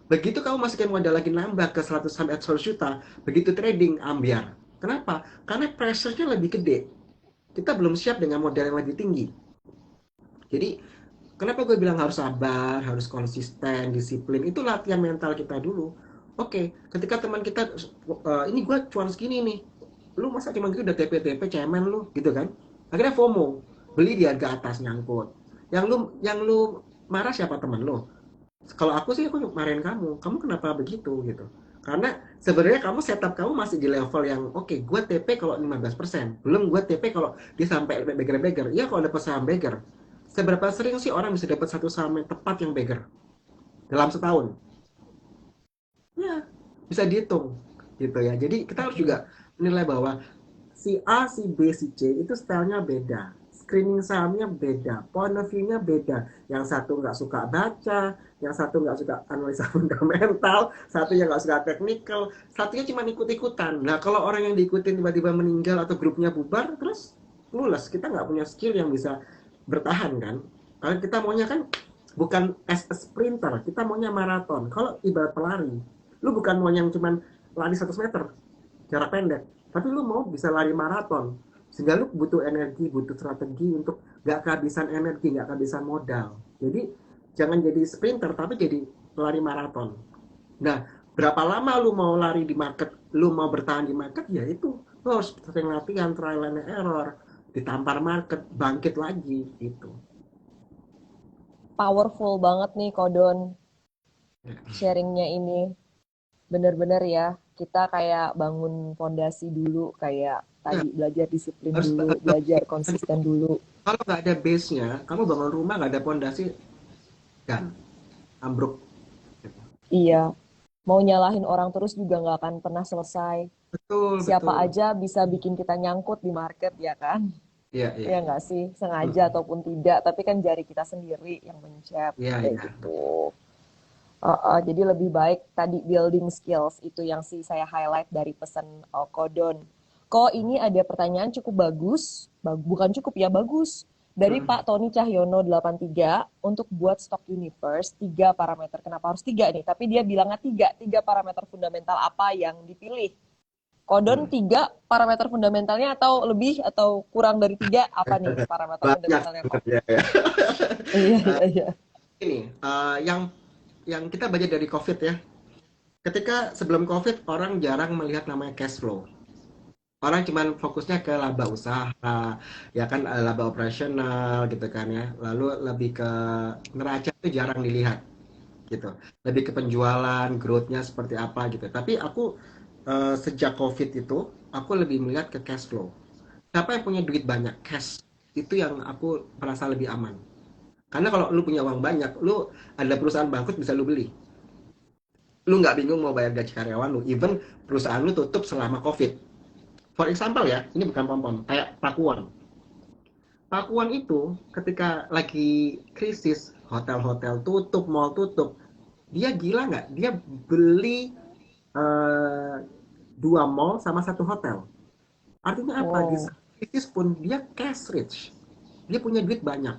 Begitu kamu masukin modal lagi nambah ke 100 sampai 100 juta, begitu trading ambiar. Kenapa? Karena pressure-nya lebih gede. Kita belum siap dengan modal yang lebih tinggi. Jadi, kenapa gue bilang harus sabar, harus konsisten, disiplin, itu latihan mental kita dulu. Oke, ketika teman kita, ini gue cuan segini nih, lu masa cuma gitu udah TP-TP cemen lu, gitu kan? Akhirnya FOMO, beli di harga atas nyangkut. Yang lu marah siapa teman lu? Kalau aku sih aku marahin kamu kenapa begitu gitu. Karena sebenarnya kamu setup kamu masih di level yang oke, gue TP kalau 15%, belum gue TP kalau dia sampai beggar-beggar. Iya kalau dapat saham beggar. Seberapa sering sih orang bisa dapat satu saham yang tepat yang beggar dalam setahun? Ya, bisa dihitung gitu ya. Jadi kita harus juga menilai bahwa si A, si B, si C itu stylenya beda. Screening sahamnya beda, point of view-nya beda. Yang satu nggak suka baca, yang satu nggak suka analisa fundamental, satu yang nggak suka technical, satunya cuma ikut-ikutan. Nah, kalau orang yang diikutin tiba-tiba meninggal atau grupnya bubar, terus lulus. Kita nggak punya skill yang bisa bertahan kan. Kalau kita maunya kan bukan as a sprinter, kita maunya maraton. Kalau ibarat pelari, lu bukan mau yang cuman lari 100 meter, jarak pendek, tapi lu mau bisa lari maraton, sehingga lu butuh energi, butuh strategi untuk gak kehabisan energi, gak kehabisan modal. Jadi jangan jadi sprinter tapi jadi pelari maraton. Nah, berapa lama lu mau lari di market, lu mau bertahan di market, ya itu lu harus sering latihan, trial and error, ditampar market, bangkit lagi gitu. Powerful banget nih Kodon sharingnya ini. Bener-bener ya, kita kayak bangun fondasi dulu, kayak Ya, tadi belajar disiplin harus, dulu, harus belajar konsisten dulu. kalau nggak ada base-nya, kamu bangun rumah nggak ada pondasi, kan ambruk. Iya, mau nyalahin orang terus juga nggak akan pernah selesai. Betul, Siapa betul. aja bisa bikin kita nyangkut di market ya kan? Iya, iya. Ya nggak sih, sengaja Mm. ataupun tidak, tapi kan jari kita sendiri yang mencet Iya, kayak iya. gitu. Jadi lebih baik tadi building skills itu yang sih saya highlight dari pesan Kodon. Kok ini ada pertanyaan cukup bagus, bukan cukup ya bagus. Dari Mm. Pak Tony Cahyono 83 untuk buat stock universe tiga parameter. Kenapa harus tiga nih? Tapi dia bilangnya tiga parameter fundamental apa yang dipilih? Kodon Mm. tiga parameter fundamentalnya atau lebih atau kurang dari tiga apa nih parameter Banyak fundamentalnya kok? sebenarnya ya. Iya Eh, iya iya. ini yang kita baca dari COVID ya. Ketika sebelum COVID orang jarang melihat namanya cash flow. Orang cuman fokusnya ke laba usaha, ya kan laba operasional gitu kan ya. Lalu lebih ke neraca itu jarang dilihat gitu. Lebih ke penjualan, growth-nya seperti apa gitu. Tapi aku sejak COVID itu aku lebih melihat ke cash flow. Siapa yang punya duit banyak, cash, itu yang aku merasa lebih aman. Karena kalau lu punya uang banyak, lu ada perusahaan bangkrut bisa lu beli. Lu nggak bingung mau bayar gaji karyawan lu, even perusahaan lu tutup selama COVID. For example ya, ini bukan pom-pom, kayak Pakuan. Pakuan itu ketika lagi krisis, hotel-hotel tutup, mall tutup, dia gila nggak? Dia beli eh, dua mall sama satu hotel. Artinya apa? Di Wow. saat krisis pun dia cash rich. Dia punya duit banyak.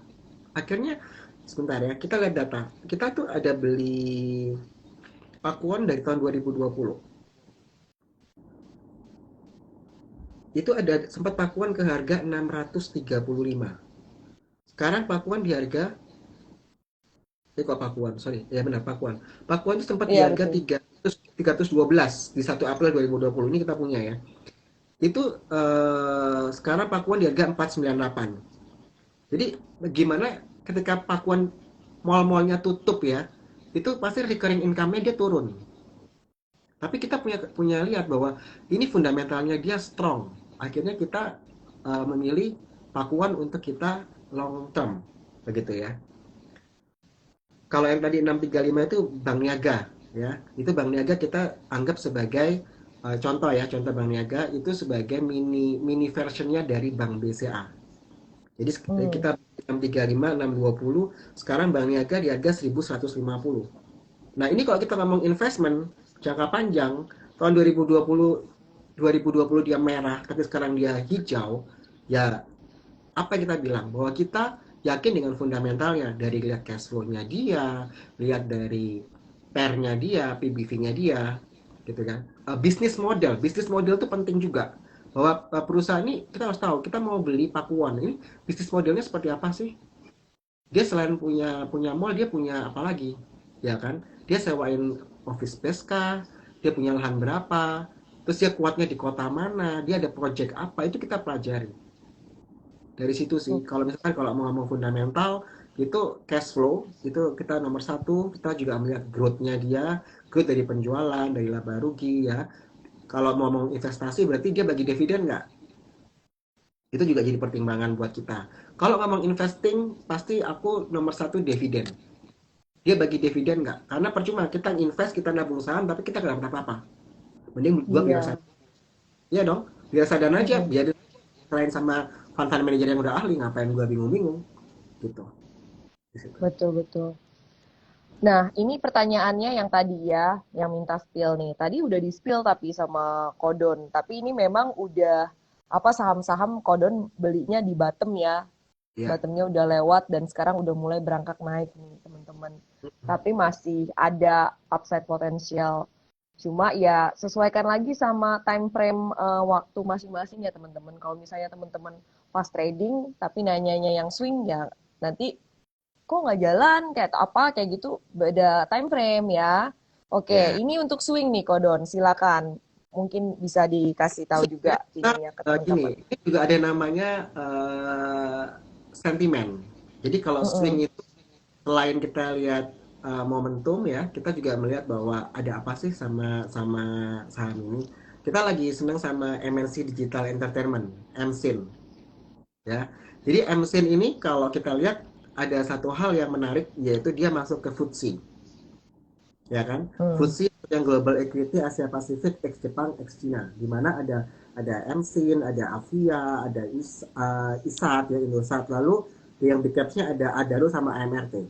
Akhirnya sebentar ya, kita lihat data. Kita tuh ada beli Pakuan dari tahun 2020. itu ada sempat Pakuan ke harga 635. Sekarang Pakuan di harga kok Pakuan, sorry. Ya benar Pakuan. Pakuan itu sempat di Iya harga betul. 312 di 1 April 2020. Ini kita punya ya. Itu sekarang Pakuan di harga 498. Jadi gimana ketika Pakuan mall-mallnya tutup ya, itu pasti recurring income-nya dia turun. Tapi kita punya punya lihat bahwa ini fundamentalnya dia strong. Akhirnya kita memilih Pakuan untuk kita long term, begitu ya. Kalau yang tadi 635 itu Bank Niaga, ya. Itu Bank Niaga kita anggap sebagai contoh ya, contoh Bank Niaga itu sebagai mini mini versionnya dari Bank BCA. Jadi Hmm. kita 635, 620, sekarang Bank Niaga di harga 1150. Nah, ini kalau kita ngomong investment jangka panjang, tahun 2020 dia merah, tapi sekarang dia hijau, ya apa yang kita bilang? Bahwa kita yakin dengan fundamentalnya dari lihat cash flow-nya dia, lihat dari PER-nya dia, PBV-nya dia, gitu kan. Bisnis model itu penting juga. Bahwa perusahaan ini kita harus tahu, kita mau beli Pakuan ini bisnis modelnya seperti apa sih? Dia selain punya punya mall, dia punya apa lagi? Ya kan? Dia sewain office space kah? Dia punya lahan berapa? Terus dia kuatnya di kota mana? Dia ada project apa? Itu kita pelajari. Dari situ sih, kalau misalkan kalau mau ngomong fundamental, itu cash flow, itu kita nomor satu, kita juga melihat growth-nya dia, growth dari penjualan, dari laba rugi ya. Kalau mau ngomong investasi, berarti dia bagi dividen nggak? Itu juga jadi pertimbangan buat kita. Kalau ngomong investing, pasti aku nomor satu dividen. Dia bagi dividen nggak? Karena percuma kita invest, kita nabung saham, tapi kita nggak dapat apa-apa. Mending gua biar Iya. sadar. Iya dong, biar sadar aja, Mm-mm. biar selain sama fund manager yang udah ahli, ngapain gua bingung-bingung gitu. Di situ. Betul betul. Nah, ini pertanyaannya yang tadi ya, yang minta spill nih. Tadi udah di spill tapi sama Kodon. Tapi ini memang udah apa saham-saham Kodon belinya di bottom ya. Ya. Bottomnya udah lewat dan sekarang udah mulai berangkat naik nih teman-teman. Tapi masih ada upside potensial. Cuma ya sesuaikan lagi sama time frame waktu masing-masing ya teman-teman. Kalau misalnya teman-teman pas trading tapi nanyanya yang swing ya nanti kok nggak jalan kayak apa kayak gitu beda time frame ya. Oke, Ya. ini untuk swing nih Kodon, silakan. Mungkin bisa dikasih tahu juga Sebenarnya kita ininya ke gini, teman-teman. ini juga ada namanya sentimen. Jadi kalau Mm-mm. swing itu selain kita lihat momentum ya, kita juga melihat bahwa ada apa sih sama sama saham ini. Kita lagi senang sama MNC Digital Entertainment, MSIN, ya. Jadi MSIN ini kalau kita lihat ada satu hal yang menarik yaitu dia masuk ke FTSE, ya kan? Hmm. FTSE yang Global Equity Asia Pasifik ex Jepang ex Cina, di mana ada MSIN, ada Avia, ada ISAT ya Indosat, lalu yang big capsnya ada Adaro sama AMRT.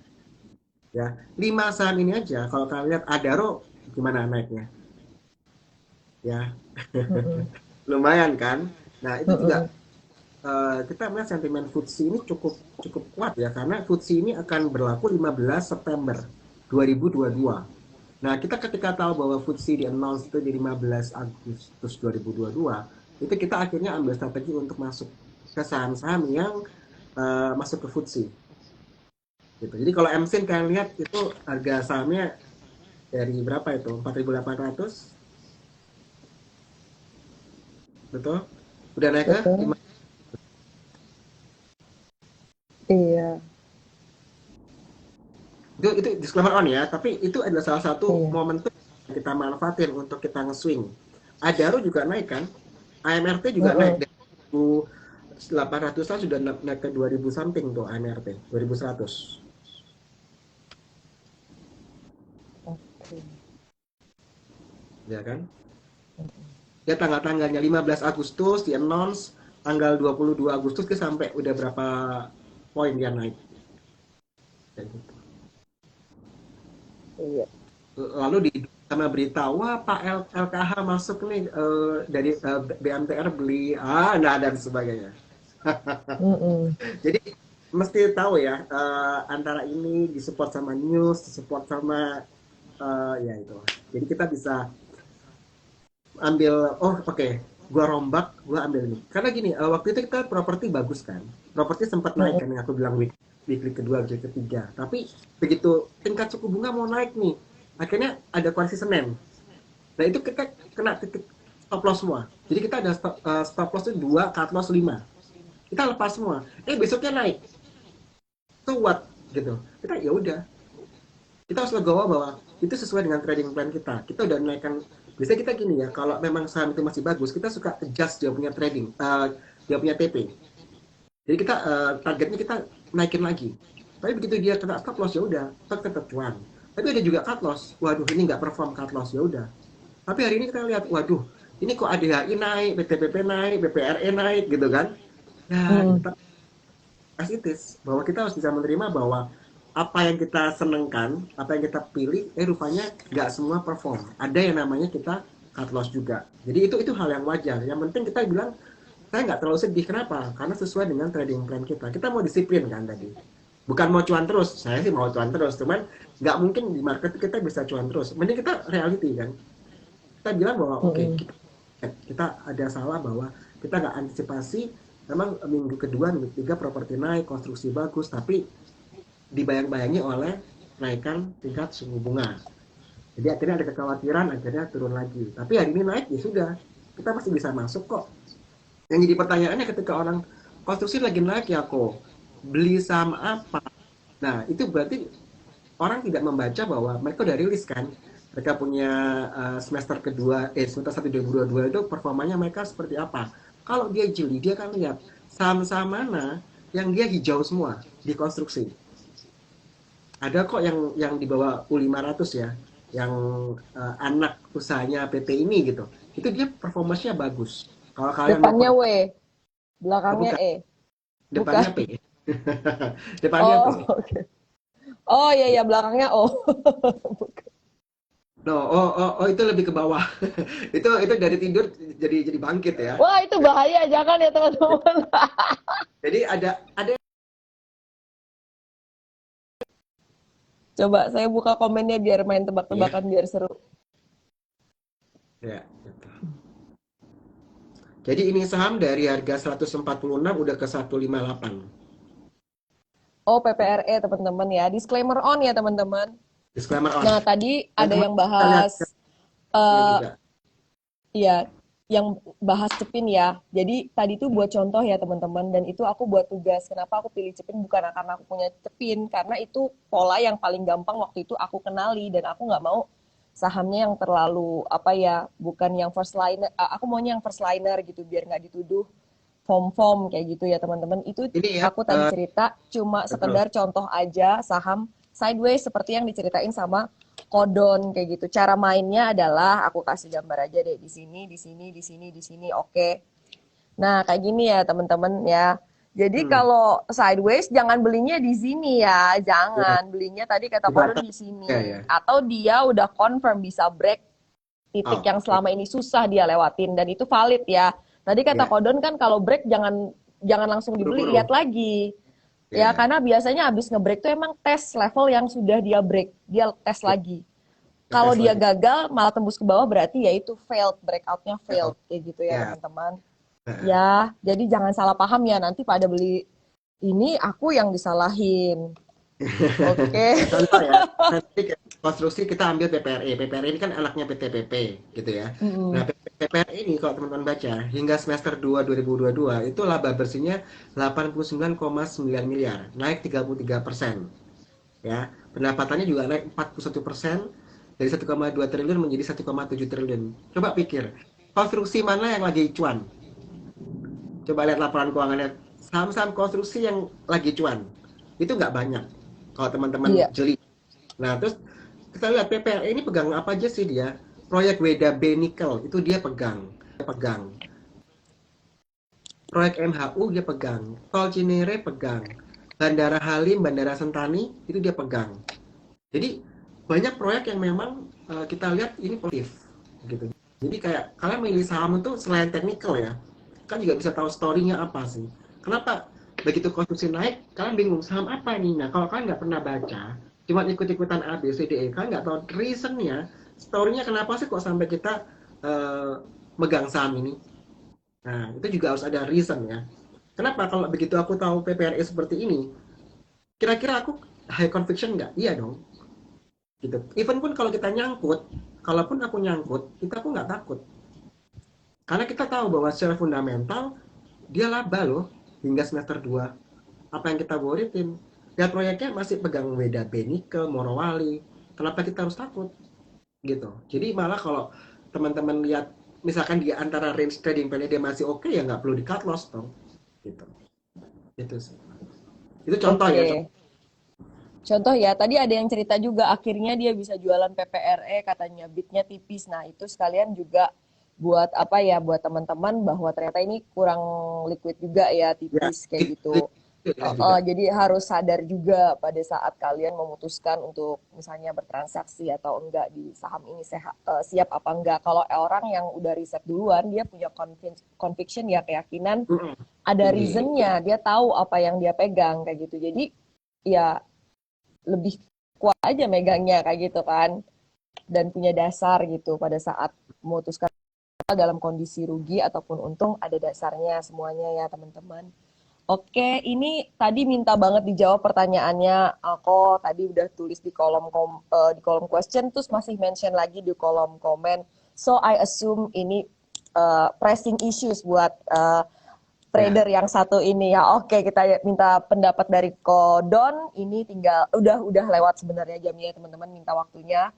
Ya, 5 saham ini aja kalau kalian lihat Adaro gimana naiknya, ya Mm-mm. lumayan kan. Nah itu juga Mm-mm. kita melihat sentimen FTSE ini cukup cukup kuat ya karena FTSE ini akan berlaku 15 September 2022. Nah, kita ketika tahu bahwa FTSE di announce itu di 15 Agustus 2022, itu kita akhirnya ambil strategi untuk masuk ke saham-saham yang masuk ke FTSE. Gitu. Jadi kalau MSIN kalian lihat itu harga sahamnya dari berapa itu? 4.800, betul? Udah naik ke Betul. 5. Iya, Itu disclaimer on ya, tapi itu adalah salah satu iya. momentum yang kita manfaatin untuk kita nge-swing. Adaro juga naik kan? AMRT juga naik Mm-mm. dari 1.800-an sudah naik ke 2.000 something tuh AMRT, 2.100. Oke. Ya kan? Ya tanggal-tanggalnya 15 Agustus di announce, tanggal 22 Agustus ke sampai udah berapa poin dia naik. Kayak gitu. Iya. Lalu di sama berita, wah Pak LKH masuk nih dari BMTR beli nah dan sebagainya. Mm-mm. Jadi mesti tahu ya antara ini disupport sama news, disupport sama ya itu. Jadi kita bisa ambil oh oke. gua rombak, gua ambil nih. Karena gini, waktu itu kita properti bagus kan. Properti sempat naik kan yang aku bilang weekly kedua, weekly ketiga. Tapi begitu tingkat suku bunga mau naik nih, akhirnya ada koreksi Senin. Nah itu kita kena titik stop loss semua. Jadi kita ada stop loss itu 2, cut loss 5. Kita lepas semua. Besoknya naik. So what? Gitu. Kita ya udah. Kita harus legowo bahwa itu sesuai dengan trading plan kita. Kita udah naikkan. Biasanya kita gini ya, kalau memang saham itu masih bagus, kita suka adjust dia punya trading, dia punya TP. Jadi kita targetnya kita naikin lagi. Tapi begitu dia kena stop loss ya udah, tetap cuan. Tapi ada juga cut loss. Waduh, ini nggak perform cut loss ya udah. Tapi hari ini kita lihat, waduh, ini kok ADHI naik, PTPP naik, PPRE naik gitu kan. Ya, Hmm. kita as it is, bahwa kita harus bisa menerima bahwa apa yang kita senengkan, apa yang kita pilih, rupanya nggak semua perform. Ada yang namanya kita cut loss juga. Jadi itu hal yang wajar. Yang penting kita bilang, saya nggak terlalu sedih. Kenapa? Karena sesuai dengan trading plan kita. Kita mau disiplin kan tadi. Bukan mau cuan terus. Saya sih mau cuan terus. Cuman nggak mungkin di market kita bisa cuan terus. Mending kita reality kan. Kita bilang bahwa oke, Hmm. kita ada salah bahwa kita nggak antisipasi. Memang minggu kedua, minggu ketiga properti naik, konstruksi bagus, tapi dibayang-bayangi oleh naikkan tingkat suku bunga. Jadi akhirnya ada kekhawatiran, akhirnya turun lagi. Tapi hari ini naik, ya sudah. Kita masih bisa masuk kok. Yang jadi pertanyaannya ketika orang konstruksi lagi naik ya kok, beli saham apa? Nah, itu berarti orang tidak membaca bahwa mereka udah rilis kan. Mereka punya semester kedua, semester 1 2022 itu performanya mereka seperti apa. Kalau dia jeli, dia akan lihat saham-saham mana yang dia hijau semua di konstruksi. Ada kok yang di bawah U500 ya, yang anak usahanya PT ini gitu. Itu dia performanya bagus. Kalau kalian mau Depannya W, belakangnya bukan E. depannya Bukan. P. Depannya P. Oh, oke. Oh iya ya belakangnya O. No, oh itu lebih ke bawah. Itu dari tidur jadi bangkit ya. Wah, itu bahaya, jangan ya teman-teman. Jadi ada Coba saya buka komennya biar main ya. tebak-tebakan biar seru. Ya, gitu. Jadi ini saham dari harga 146 udah ke 158. Oh, PPRE teman-teman ya. Disclaimer on ya teman-teman. Disclaimer on. Nah, tadi ada Teman-teman yang kita lihat bahas grafiknya eh juga. ya, yang bahas Cepin ya. Jadi tadi itu buat contoh ya teman-teman, dan itu aku buat tugas. Kenapa aku pilih Cepin? Bukan karena aku punya Cepin, karena itu pola yang paling gampang waktu itu aku kenali, dan aku nggak mau sahamnya yang terlalu apa ya, bukan yang first liner. Aku maunya yang first liner gitu, biar nggak dituduh form-form kayak gitu ya teman-teman. Itu Ini ya, aku tadi cerita cuma betul. sekedar contoh aja saham sideways seperti yang diceritain sama Kodon kayak gitu. Cara mainnya adalah aku kasih gambar aja deh, di sini, di sini, di sini, di sini. Oke. Nah, kayak gini ya teman-teman ya. Jadi Hmm, kalau sideways jangan belinya di sini ya, ya, jangan belinya tadi kata di Kodon atas di ya sini. ya. Atau dia udah confirm bisa break titik Oh, yang oke. selama ini susah dia lewatin, dan itu valid ya. Tadi kata Ya, Kodon kan kalau break jangan jangan langsung dibeli, buru-buru. lihat lagi. Ya, Ya, karena biasanya habis ngebreak tuh emang tes level yang sudah dia break, dia tes ya, lagi. Kalau tes dia lagi. gagal malah tembus ke bawah, berarti ya itu failed, breakoutnya Ya, failed oke. kayak gitu ya Ya. teman-teman. Nah, Ya, jadi jangan salah paham ya, nanti pada beli ini aku yang disalahin. Oke. contoh ya, nanti konstruksi kita ambil PPRE. PPRE ini kan anaknya PTPP, gitu ya. Nah, Mm-mm. PPRE ini kalau teman-teman baca, hingga semester 2 2022 itu laba bersihnya 89,9 miliar, naik 33%. Ya, pendapatannya juga naik 41%, dari 1,2 triliun menjadi 1,7 triliun. Coba pikir, konstruksi mana yang lagi cuan? Coba lihat laporan keuangannya, saham-saham konstruksi yang lagi cuan. Itu nggak banyak, kalau teman-teman Iya. jeli. Nah, terus kita lihat PPLE ini pegang apa aja sih dia? Proyek Weda B Nickel, itu dia pegang. Pegang. Proyek MHU dia pegang. Tol Cinere pegang. Bandara Halim, Bandara Sentani, itu dia pegang. Jadi banyak proyek yang memang kita lihat ini positif gitu. Jadi kayak kalian milih saham itu selain teknikal ya, kan juga bisa tahu story-nya apa sih. Kenapa begitu konstruksi naik, kalian bingung saham apa ini? Nah, kalau kalian nggak pernah baca, cuma ikut-ikutan A, B, C, D, E, kalian nggak tahu reason-nya, story-nya kenapa sih kok sampai kita uh, megang saham ini. Nah, itu juga harus ada reason ya. Kenapa kalau begitu aku tahu PPRE seperti ini, kira-kira aku high conviction nggak? Iya dong. Gitu. Even pun kalau kita nyangkut, kalaupun aku nyangkut, itu aku nggak takut. Karena kita tahu bahwa secara fundamental, dia laba loh hingga semester 2. Apa yang kita boritin? Lihat proyeknya masih pegang Weda Benike, Morowali. Kenapa kita harus takut? Gitu. Jadi malah kalau teman-teman lihat misalkan di antara range trading plan dia masih oke, ya nggak perlu di cut loss dong. Gitu. Itu sih. Itu contoh ya. Oke. Contoh ya, tadi ada yang cerita juga akhirnya dia bisa jualan PPRE katanya bitnya tipis. Nah, itu sekalian juga buat apa ya, buat teman-teman bahwa ternyata ini kurang liquid juga ya, Ya, tipis kayak gitu. ya juga. Jadi harus sadar juga pada saat kalian memutuskan untuk misalnya bertransaksi atau enggak di saham ini siap apa enggak. Kalau orang yang udah riset duluan, dia punya conviction ya, keyakinan, ada Tinggi. reasonnya, dia tahu apa yang dia pegang kayak gitu. Jadi ya lebih kuat aja megangnya kayak gitu kan, dan punya dasar gitu pada saat memutuskan dalam kondisi rugi ataupun untung, ada dasarnya semuanya ya teman-teman. Oke, ini tadi minta banget dijawab pertanyaannya. Aku tadi udah tulis di di kolom question, terus masih mention lagi di kolom komen. So I assume ini pressing issues buat Ya. trader yang satu ini ya. Oke, kita minta pendapat dari Kodon. Ini tinggal udah lewat sebenarnya jamnya teman-teman, minta waktunya.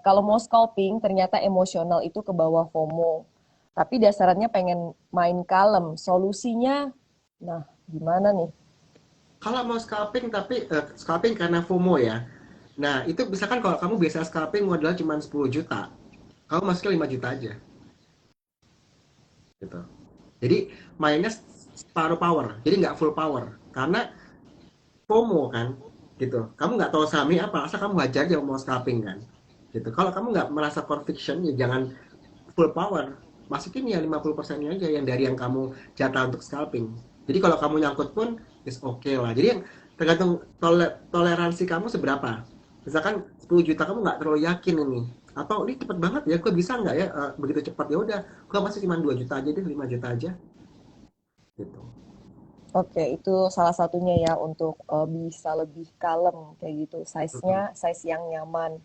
Kalau mau scalping ternyata emosional itu ke bawah FOMO. Tapi dasarannya pengen main kalem. Solusinya, nah gimana nih? Kalau mau scalping tapi scalping karena FOMO ya. Nah, itu misalkan kalau kamu biasa scalping modal cuma 10 juta, kamu masuknya 5 juta aja gitu. Jadi mainnya separuh power, jadi nggak full power. Karena FOMO kan, gitu. Kamu nggak tahu sahamnya apa, asal kamu hajar aja mau scalping kan. Gitu. Kalau kamu nggak merasa conviction, ya jangan full power. Masukin ya 50%-nya aja yang dari yang kamu jatah untuk scalping. Jadi kalau kamu nyangkut pun is oke okay lah. Jadi yang tergantung toleransi kamu seberapa. Misalkan 10 juta kamu nggak terlalu yakin ini. Atau ini cepet banget ya, gue bisa nggak ya begitu cepat ya udah, gue masih cuma 2 juta aja deh, 5 juta aja gitu. Oke, itu salah satunya ya untuk bisa lebih kalem kayak gitu. Size-nya size yang nyaman.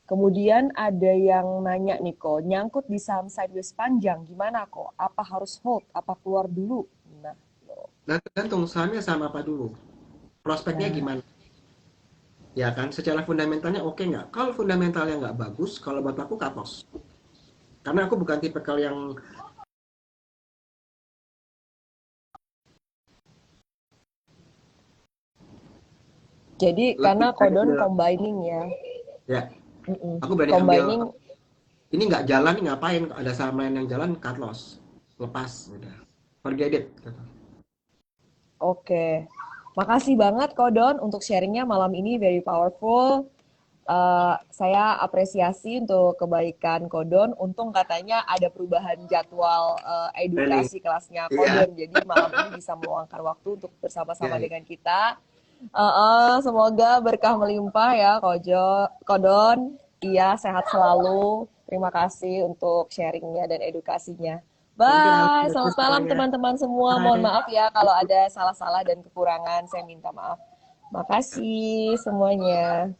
Kemudian ada yang nanya nih kok, nyangkut di saham sideways panjang, gimana kok? Apa harus hold? Apa keluar dulu? Nah, Nah tergantung sahamnya sama apa dulu. Prospeknya nah, gimana? Ya kan, secara fundamentalnya oke nggak? Kalau fundamentalnya nggak bagus, kalau buat aku cut loss. Karena aku bukan tipe yang jadi lebih karena berani kodon ambil, combining ya. ya Mm-mm. aku berani ambil Combining, ini nggak jalan nih ngapain, ada saham lain yang jalan cut loss, lepas udah, forget it gitu. oke. Makasih banget Kodon untuk sharingnya malam ini, very powerful. Saya apresiasi untuk kebaikan Kodon. Untung katanya ada perubahan jadwal Training. edukasi kelasnya Iya, Kodon. Jadi malam ini bisa meluangkan waktu untuk bersama-sama iya, iya. dengan kita. Semoga berkah melimpah ya Kodon. Iya, sehat selalu. Terima kasih untuk sharingnya dan edukasinya. Thank you Bye. Ellen, Selamat malam semuanya. teman-teman semua. Mohon Bye. maaf ya kalau ada salah-salah dan kekurangan. Saya minta maaf. Makasih semuanya.